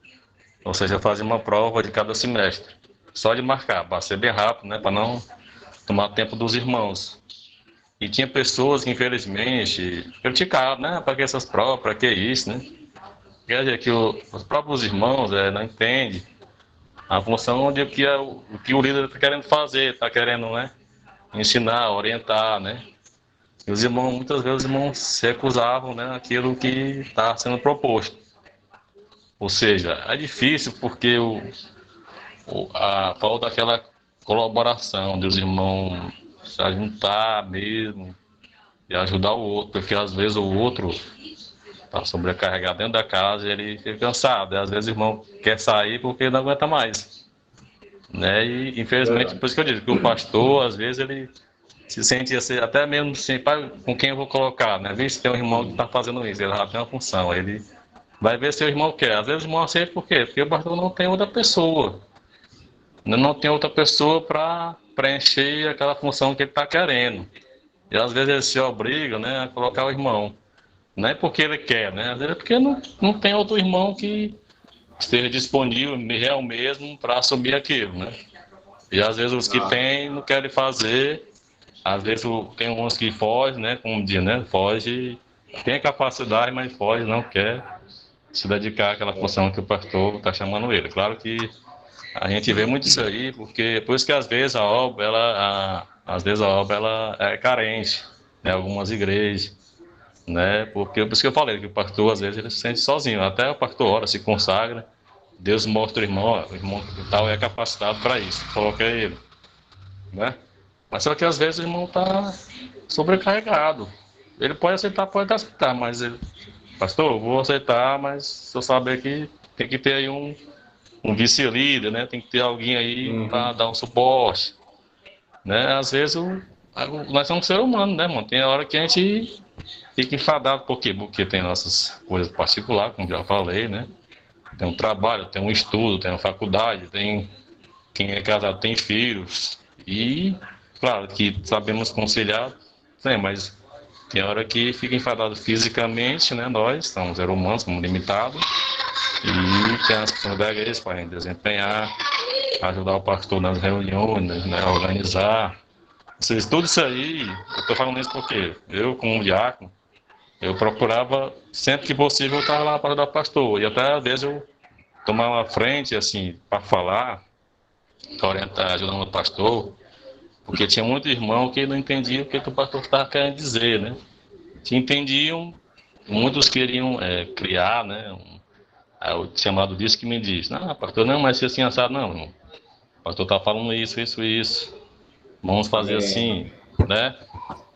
Ou seja, eu fazia uma prova de cada semestre. Só de marcar, para ser bem rápido, né? Para não tomar tempo dos irmãos. E tinha pessoas que, infelizmente, criticavam, né? Para que essas provas, para que isso, né? Quer dizer, que os próprios irmãos não entendem a função de que o que o líder está querendo fazer, está querendo, né, ensinar, orientar, né. E os irmãos, muitas vezes, os irmãos se recusavam, né, aquilo que está sendo proposto. Ou seja, é difícil porque a falta daquela colaboração dos irmãos se juntar mesmo e ajudar o outro, porque às vezes o outro está sobrecarregado dentro da casa e ele fica cansado. E às vezes o irmão quer sair porque não aguenta mais, né? E infelizmente, por isso que eu digo que o pastor, às vezes, ele se sente assim, até mesmo assim, com quem eu vou colocar, né? Vê se tem um irmão que está fazendo isso, ele já tem uma função, ele vai ver se o irmão quer. Às vezes o irmão aceita por quê? Porque o pastor não tem outra pessoa. Não tem outra pessoa para preencher aquela função que ele está querendo. E às vezes ele se obriga, né, a colocar o irmão. Não é porque ele quer, né? Às vezes é porque não tem outro irmão que esteja disponível, real mesmo, para assumir aquilo, né? E às vezes os que tem não querem fazer. Às vezes tem uns que fogem, né? Como diz, né? Foge, tem capacidade, mas foge, não quer se dedicar àquela função que o pastor está chamando ele. Claro que a gente vê muito isso aí, porque por isso que às vezes a obra ela é carente, né? Algumas igrejas, né? Porque por isso que eu falei que o pastor às vezes ele se sente sozinho. Até o pastor ora, se consagra, Deus mostra o irmão, ó, o irmão que tal é capacitado para isso, coloca ele, né? Mas só que às vezes o irmão está sobrecarregado. Ele pode aceitar, mas ele, pastor, eu vou aceitar, mas se eu saber que tem que ter aí um vice-líder, né? Tem que ter alguém aí para dar um suporte, né? Às vezes nós somos seres humanos, né, mano? Tem hora que a gente fica enfadado, por quê? Porque tem nossas coisas particulares, como já falei, né? Tem um trabalho, tem um estudo, tem uma faculdade, tem quem é casado tem filhos e claro que sabemos conciliar, né? Mas tem hora que fica enfadado fisicamente, né? Nós somos seres humanos, somos limitados e tem as questões da igreja para a gente desempenhar, ajudar o pastor nas reuniões, né? Organizar. Ou seja, tudo isso aí, eu estou falando isso porque eu, como diácono, eu procurava, sempre que possível, eu estava lá para ajudar o pastor. E até às vezes eu tomava a frente, assim, para falar, para orientar, ajudando o pastor, porque tinha muito irmão que não entendia o que o pastor estava querendo dizer, né? Se entendiam, muitos queriam criar, né? O chamado disso que me diz, não, pastor, não, mas se assim assado, não, irmão. O pastor está falando isso, isso, isso. Vamos fazer assim, né?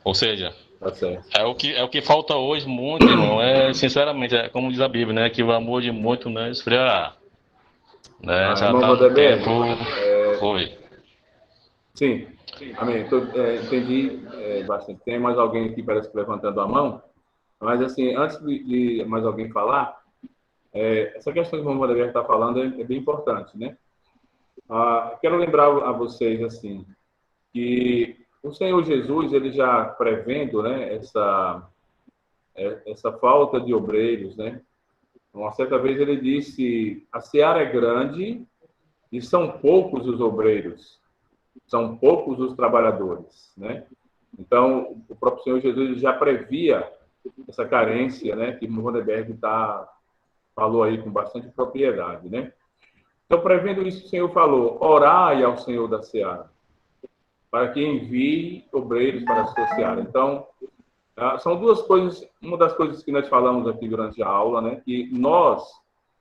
Ou seja, Tá certo. é o que falta hoje muito, irmão. Sinceramente, como diz a Bíblia, né? Que o amor de muito não esfriará. Né? Já Irmão está no Vanderlei, tempo. Foi. sim, amém. Entendi bastante. Tem mais alguém aqui, parece que levantando a mão. Mas, assim, antes de mais alguém falar, essa questão que o irmão Vanderlei está falando é bem importante, né? Quero lembrar a vocês, assim, que o Senhor Jesus, ele já prevendo, né, essa falta de obreiros, né? Uma certa vez ele disse, a seara é grande e são poucos os obreiros, são poucos os trabalhadores, né? Então, o próprio Senhor Jesus já previa essa carência, né, que o Rodenberg falou aí com bastante propriedade, né? Então, prevendo isso, o Senhor falou, orai ao Senhor da seara, para que envie obreiros para a sua seara. Então, são duas coisas, uma das coisas que nós falamos aqui durante a aula, né, que nós,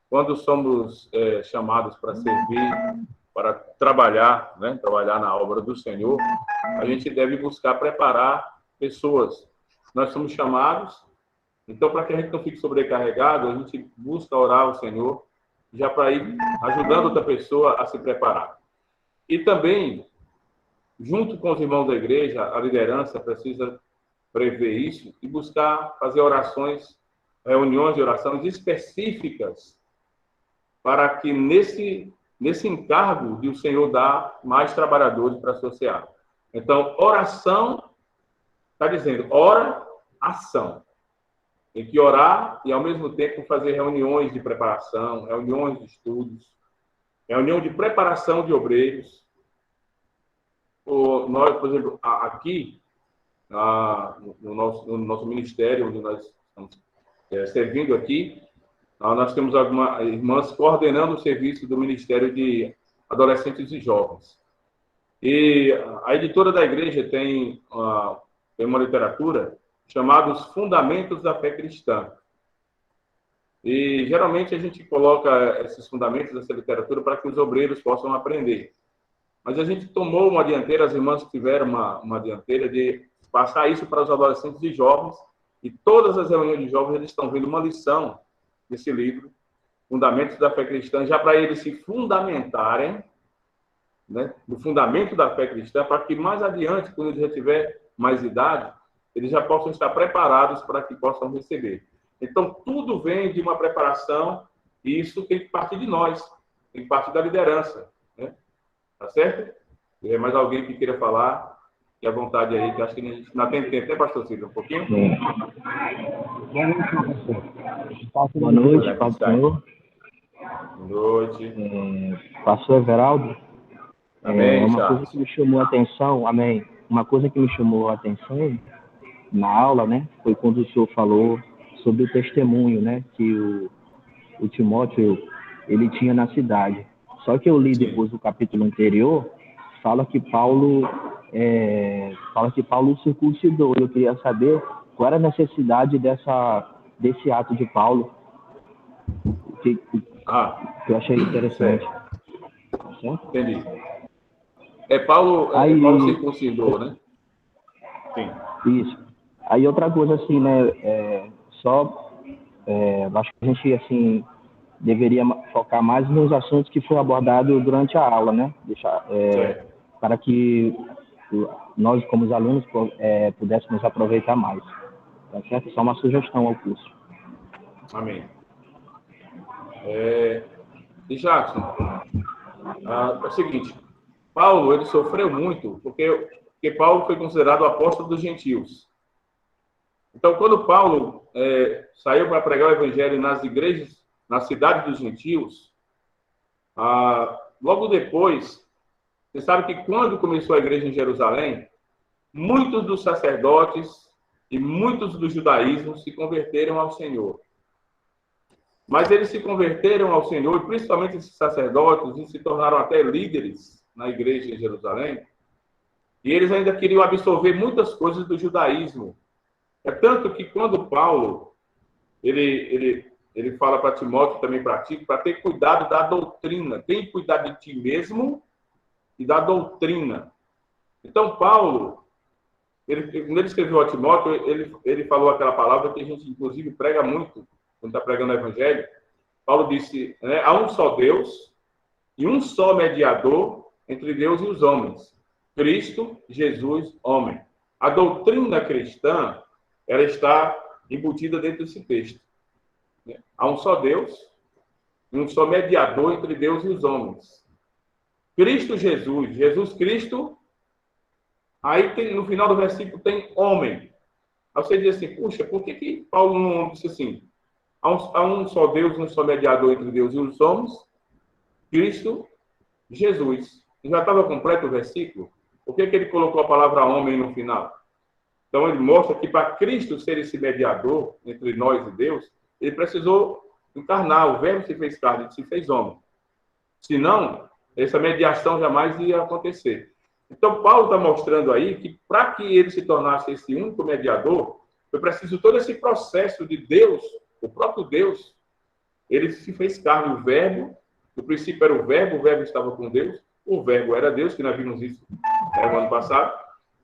quando somos chamados para servir, para trabalhar, né, trabalhar na obra do Senhor, a gente deve buscar preparar pessoas. Nós somos chamados, então, para que a gente não fique sobrecarregado, a gente busca orar ao Senhor, já para ir ajudando outra pessoa a se preparar. E também, junto com os irmãos da igreja, a liderança precisa prever isso e buscar fazer orações, reuniões de orações específicas para que nesse encargo de o Senhor dar mais trabalhadores para associar. Então, oração, está dizendo, ora, ação. Tem que orar e, ao mesmo tempo, fazer reuniões de preparação, reuniões de estudos, reunião de preparação de obreiros. Nós, por exemplo, aqui, no nosso ministério, onde nós estamos servindo aqui, nós temos algumas irmãs coordenando o serviço do Ministério de adolescentes e jovens. E a editora da igreja tem uma literatura chamada Os Fundamentos da Fé Cristã. E, geralmente, a gente coloca esses fundamentos dessa literatura para que os obreiros possam aprender. Mas a gente tomou uma dianteira, as irmãs tiveram uma dianteira de passar isso para os adolescentes e jovens, e todas as reuniões de jovens eles estão vendo uma lição desse livro, Fundamentos da Fé Cristã, já para eles se fundamentarem, né, do fundamento da fé cristã, para que mais adiante, quando eles já tiver mais idade, eles já possam estar preparados para que possam receber. Então, tudo vem de uma preparação, e isso tem que partir de nós, tem que partir da liderança, né? Tá certo? Se tiver mais alguém que queira falar, fique à vontade aí, que acho que a gente não tem tempo, né, pastor Cílio? Um pouquinho? Boa noite, pastor. Boa noite. Pastor Everaldo. Amém, uma coisa que me chamou a atenção, amém. Uma coisa que me chamou a atenção na aula, né, foi quando o senhor falou sobre o testemunho, né, que o Timóteo ele tinha na cidade. Só que eu li depois do capítulo anterior, fala que Paulo circuncidou. Eu queria saber qual era a necessidade desse ato de Paulo, que eu achei interessante. Certo? Entendi. Paulo circuncidou, né? Sim. Isso. Aí outra coisa assim, né, acho que a gente, assim, deveria focar mais nos assuntos que foi abordado durante a aula, né? Para que nós, como os alunos, pudéssemos aproveitar mais. Tá certo? Só uma sugestão ao curso. Amém. E Jackson, é o seguinte, Paulo, ele sofreu muito, porque Paulo foi considerado o apóstolo dos gentios. Então, quando Paulo saiu para pregar o evangelho nas igrejas, na cidade dos gentios, logo depois, você sabe que quando começou a igreja em Jerusalém, muitos dos sacerdotes e muitos do judaísmo se converteram ao Senhor. Mas eles se converteram ao Senhor, e principalmente esses sacerdotes, e se tornaram até líderes na igreja em Jerusalém, e eles ainda queriam absorver muitas coisas do judaísmo. É tanto que quando Paulo, ele fala para Timóteo, também para Tito, para ter cuidado da doutrina. Tem que cuidar de ti mesmo e da doutrina. Então, Paulo, quando ele escreveu a Timóteo, ele falou aquela palavra que a gente, inclusive, prega muito, quando está pregando o Evangelho. Paulo disse, né, há um só Deus e um só mediador entre Deus e os homens, Cristo Jesus, homem. A doutrina cristã, ela está embutida dentro desse texto. Há um só Deus e um só mediador entre Deus e os homens. Cristo Jesus, Jesus Cristo, aí tem, no final do versículo tem homem. Aí você diz assim, puxa, por que Paulo não disse assim? Há um só Deus, um só mediador entre Deus e os homens, Cristo Jesus. Já estava completo o versículo? Por que ele colocou a palavra homem no final? Então, ele mostra que para Cristo ser esse mediador entre nós e Deus, ele precisou encarnar. O Verbo se fez carne, se fez homem. Senão, essa mediação jamais ia acontecer. Então, Paulo está mostrando aí que para que ele se tornasse esse único mediador, foi preciso todo esse processo de Deus, o próprio Deus, ele se fez carne. O Verbo, no princípio era o Verbo estava com Deus, o Verbo era Deus, que nós vimos isso no ano passado,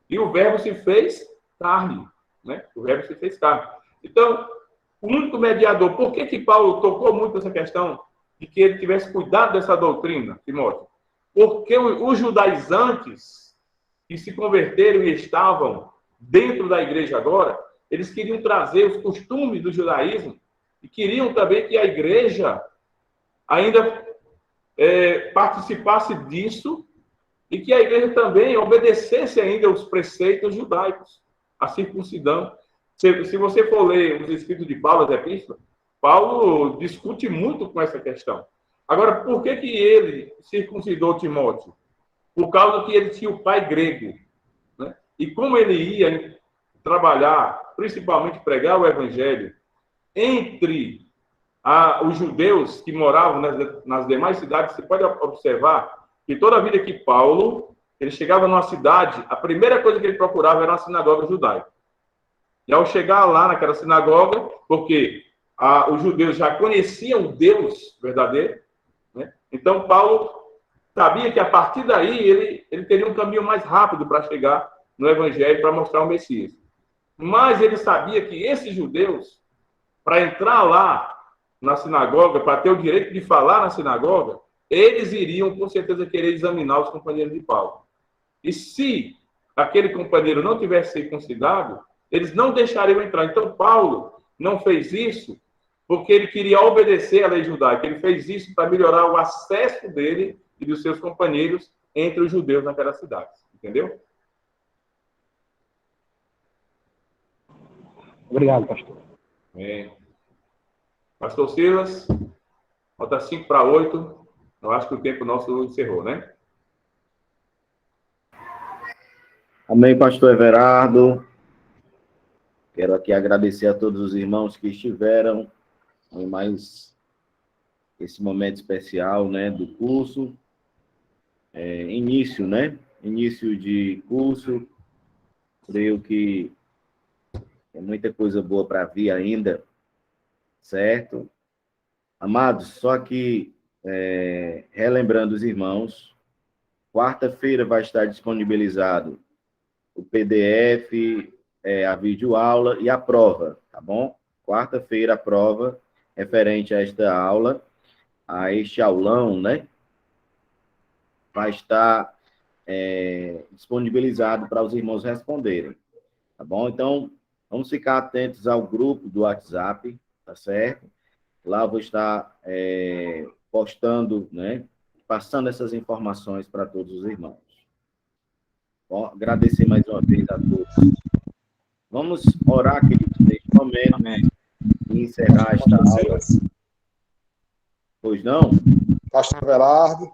e o Verbo se fez carne, né? O Verbo se fez carne. Então, o único mediador, por que Paulo tocou muito nessa questão de que ele tivesse cuidado dessa doutrina, Timóteo? Porque os judaizantes que se converteram e estavam dentro da igreja agora, eles queriam trazer os costumes do judaísmo e queriam também que a igreja ainda participasse disso e que a igreja também obedecesse ainda os preceitos judaicos, a circuncisão. Se você for ler os escritos de Paulo, as epístolas, Paulo discute muito com essa questão. Agora, por que ele circuncidou Timóteo? Por causa que ele tinha o pai grego, né? E como ele ia trabalhar, principalmente pregar o evangelho, entre os judeus que moravam nas demais cidades, você pode observar que toda a vida que Paulo, ele chegava numa cidade, a primeira coisa que ele procurava era uma sinagoga judaica. E ao chegar lá naquela sinagoga, porque os judeus já conheciam o Deus verdadeiro, né? Então Paulo sabia que a partir daí ele teria um caminho mais rápido para chegar no Evangelho, para mostrar o Messias. Mas ele sabia que esses judeus, para entrar lá na sinagoga, para ter o direito de falar na sinagoga, eles iriam com certeza querer examinar os companheiros de Paulo. E se aquele companheiro não tivesse circuncidado, eles não deixariam entrar. Então Paulo não fez isso porque ele queria obedecer à lei judaica. Ele fez isso para melhorar o acesso dele e dos seus companheiros entre os judeus naquela cidade. Entendeu? Obrigado, pastor. Bem. Pastor Silas, falta 5 para 8. Eu acho que o tempo nosso encerrou, né? Amém, pastor Everardo. Quero aqui agradecer a todos os irmãos que estiveram em mais esse momento especial, né, do curso. Início, né? Início de curso. Creio que tem muita coisa boa para vir ainda, certo? Amados, só que, relembrando os irmãos, quarta-feira vai estar disponibilizado o PDF, a videoaula e a prova, tá bom? Quarta-feira a prova referente a esta aula, a este aulão, né? Vai estar disponibilizado para os irmãos responderem, tá bom? Então, vamos ficar atentos ao grupo do WhatsApp, tá certo? Lá eu vou estar postando, né? Passando essas informações para todos os irmãos. Bom, agradecer mais uma vez a todos. Vamos orar, queridos, neste momento, Amém. E encerrar esta aula. Pois não? Pastor Everardo.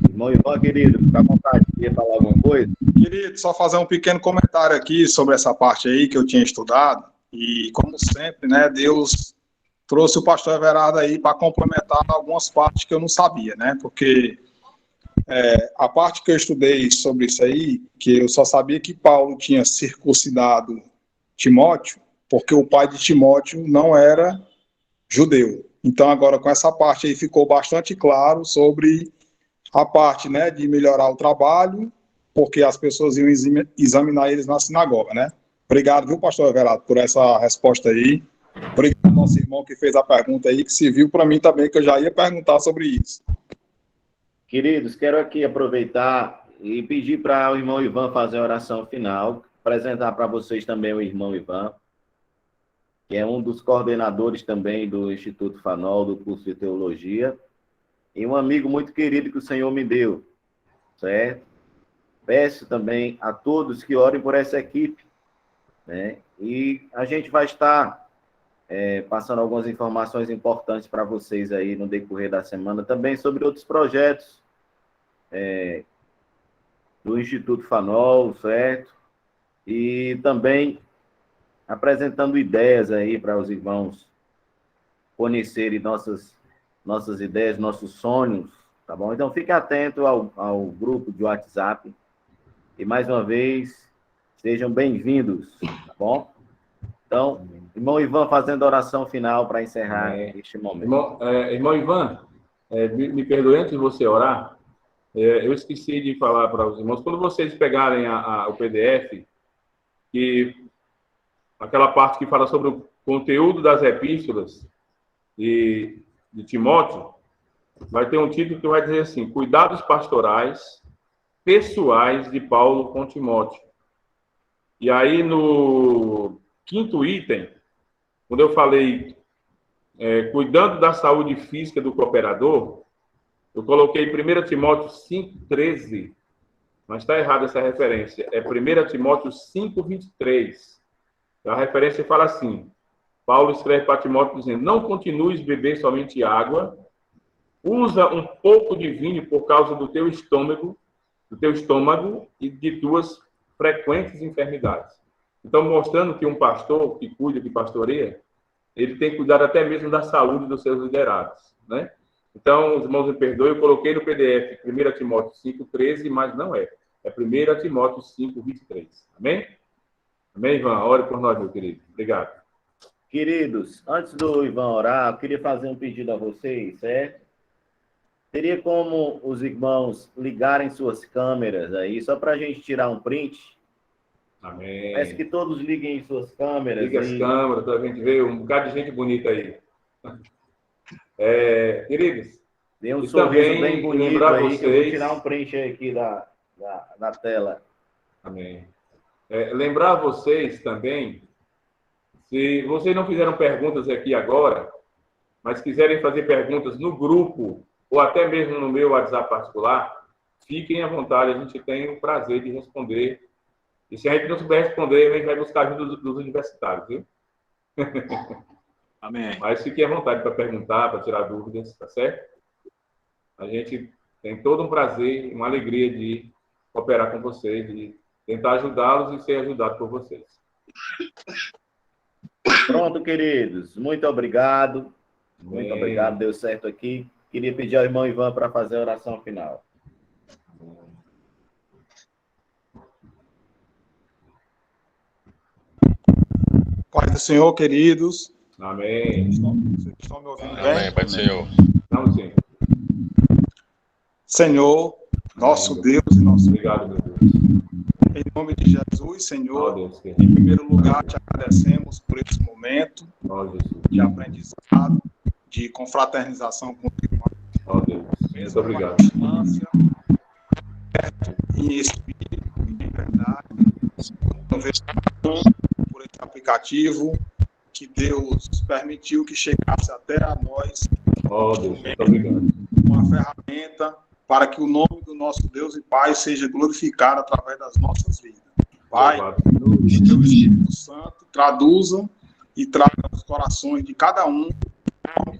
Irmão Ivan, querido, fica à vontade, queria falar alguma coisa? Querido, só fazer um pequeno comentário aqui sobre essa parte aí que eu tinha estudado. E, como sempre, né, Deus trouxe o pastor Everardo aí para complementar algumas partes que eu não sabia, né? Porque a parte que eu estudei sobre isso aí, que eu só sabia que Paulo tinha circuncidado Timóteo, porque o pai de Timóteo não era judeu. Então, agora, com essa parte aí, ficou bastante claro sobre a parte, né, de melhorar o trabalho, porque as pessoas iam examinar eles na sinagoga, né? Obrigado, viu, pastor Everardo, por essa resposta aí. Obrigado ao nosso irmão que fez a pergunta aí, que serviu para mim também, que eu já ia perguntar sobre isso. Queridos, quero aqui aproveitar e pedir para o irmão Ivan fazer a oração final, apresentar para vocês também o irmão Ivan, que é um dos coordenadores também do Instituto Fanol, do curso de Teologia, e um amigo muito querido que o Senhor me deu, certo? Peço também a todos que orem por essa equipe, né? E a gente vai estar passando algumas informações importantes para vocês aí no decorrer da semana, também sobre outros projetos do Instituto Fanol, certo? E também apresentando ideias aí para os irmãos conhecerem nossas ideias, nossos sonhos, tá bom? Então, fique atento ao grupo de WhatsApp e, mais uma vez, sejam bem-vindos, tá bom? Então, irmão Ivan fazendo a oração final para encerrar este momento. Irmão Ivan, me perdoe antes de você orar, eu esqueci de falar para os irmãos, quando vocês pegarem o PDF, que aquela parte que fala sobre o conteúdo das epístolas de Timóteo, vai ter um título que vai dizer assim: Cuidados pastorais pessoais de Paulo com Timóteo. E aí, no 5º item, quando eu falei cuidando da saúde física do cooperador, eu coloquei 1 Timóteo 5,13, mas está errada essa referência. É 1 Timóteo 5,23. A referência fala assim: Paulo escreve para Timóteo dizendo: não continues a beber somente água, usa um pouco de vinho por causa do teu estômago e de tuas frequentes enfermidades. Então, mostrando que um pastor que cuida, que pastoreia, ele tem cuidado até mesmo da saúde dos seus liderados, né? Então, os irmãos me perdoem, eu coloquei no PDF 1 Timóteo 5,13, mas não é. É 1 Timóteo 5,23. Amém? Amém, Ivan? Ore por nós, meu querido. Obrigado. Queridos, antes do Ivan orar, eu queria fazer um pedido a vocês, certo? Teria como os irmãos ligarem suas câmeras aí, só para a gente tirar um print? Amém. Peço que todos liguem suas câmeras. Liga as câmeras para a gente ver um bocado de gente bonita aí. Queridos, dê um e sorriso também bem bonito lembrar aí, vocês... que eu vou tirar um print aqui da tela. Amém. Lembrar vocês também, se vocês não fizeram perguntas aqui agora, mas quiserem fazer perguntas no grupo, ou até mesmo no meu WhatsApp particular, fiquem à vontade, a gente tem o prazer de responder. E se a gente não souber responder, a gente vai buscar a ajuda dos universitários, viu? Amém. Mas fiquem à vontade para perguntar, para tirar dúvidas, tá certo? A gente tem todo um prazer e uma alegria de cooperar com vocês, de tentar ajudá-los e ser ajudado por vocês. Pronto, queridos. Muito obrigado. Amém. Muito obrigado, deu certo aqui. Queria pedir ao irmão Ivan para fazer a oração final. Pai do Senhor, queridos. Amém. Vocês estão me ouvindo bem? Amém, Pai do Senhor. Vamos sim. Senhor, nosso Deus e nosso Obrigado, meu Deus. Em nome de Jesus, Senhor, Deus, em primeiro lugar, te agradecemos por esse momento de aprendizado, de confraternização com o irmão. Deus. Muito obrigado. Em espírito, em verdade, por esse aplicativo que Deus permitiu que chegasse até a nós. Deus, muito obrigado. Uma ferramenta para que o nome do nosso Deus e Pai seja glorificado através das nossas vidas. Pai, que teu Espírito Santo traduza e traga nos corações de cada um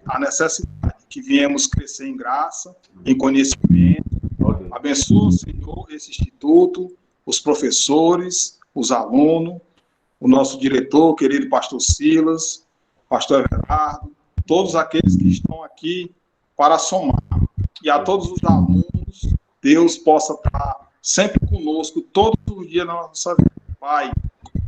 a necessidade que viemos crescer em graça, em conhecimento. Abençoa, Senhor, esse instituto, os professores, os alunos, o nosso diretor, querido pastor Silas, pastor Everardo, todos aqueles que estão aqui para somar. E a todos os alunos, Deus possa estar sempre conosco, todos os dias na nossa vida, Pai.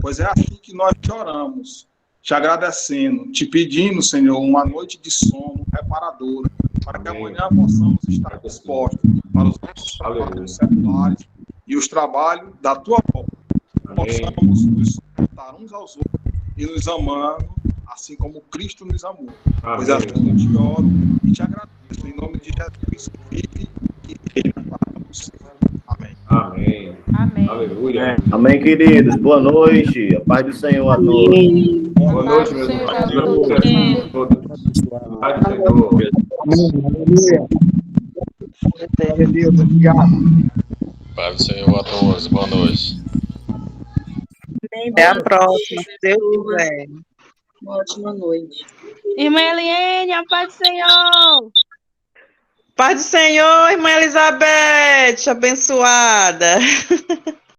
Pois é assim que nós te oramos, te agradecendo, te pedindo, Senhor, uma noite de sono reparadora, para que amanhã possamos estar dispostos para os nossos trabalhos seculares e os trabalhos da tua obra. Possamos nos suportar uns aos outros e nos amando, assim como Cristo nos amou. Pois é assim que eu te oro e te agradeço. Em nome de Jesus, vive e reina para nós. Amém. Amém. Amém. Aleluia. Amém, queridos. Boa noite. A paz do Senhor a todos. Boa noite, meus irmãos. Paz do Senhor. Paz do Senhor a todos. Boa noite. Até a próxima, se Deus quiser. Uma ótima noite. Irmã Eliane, a paz do Senhor. Paz do Senhor, irmã Elizabeth, abençoada.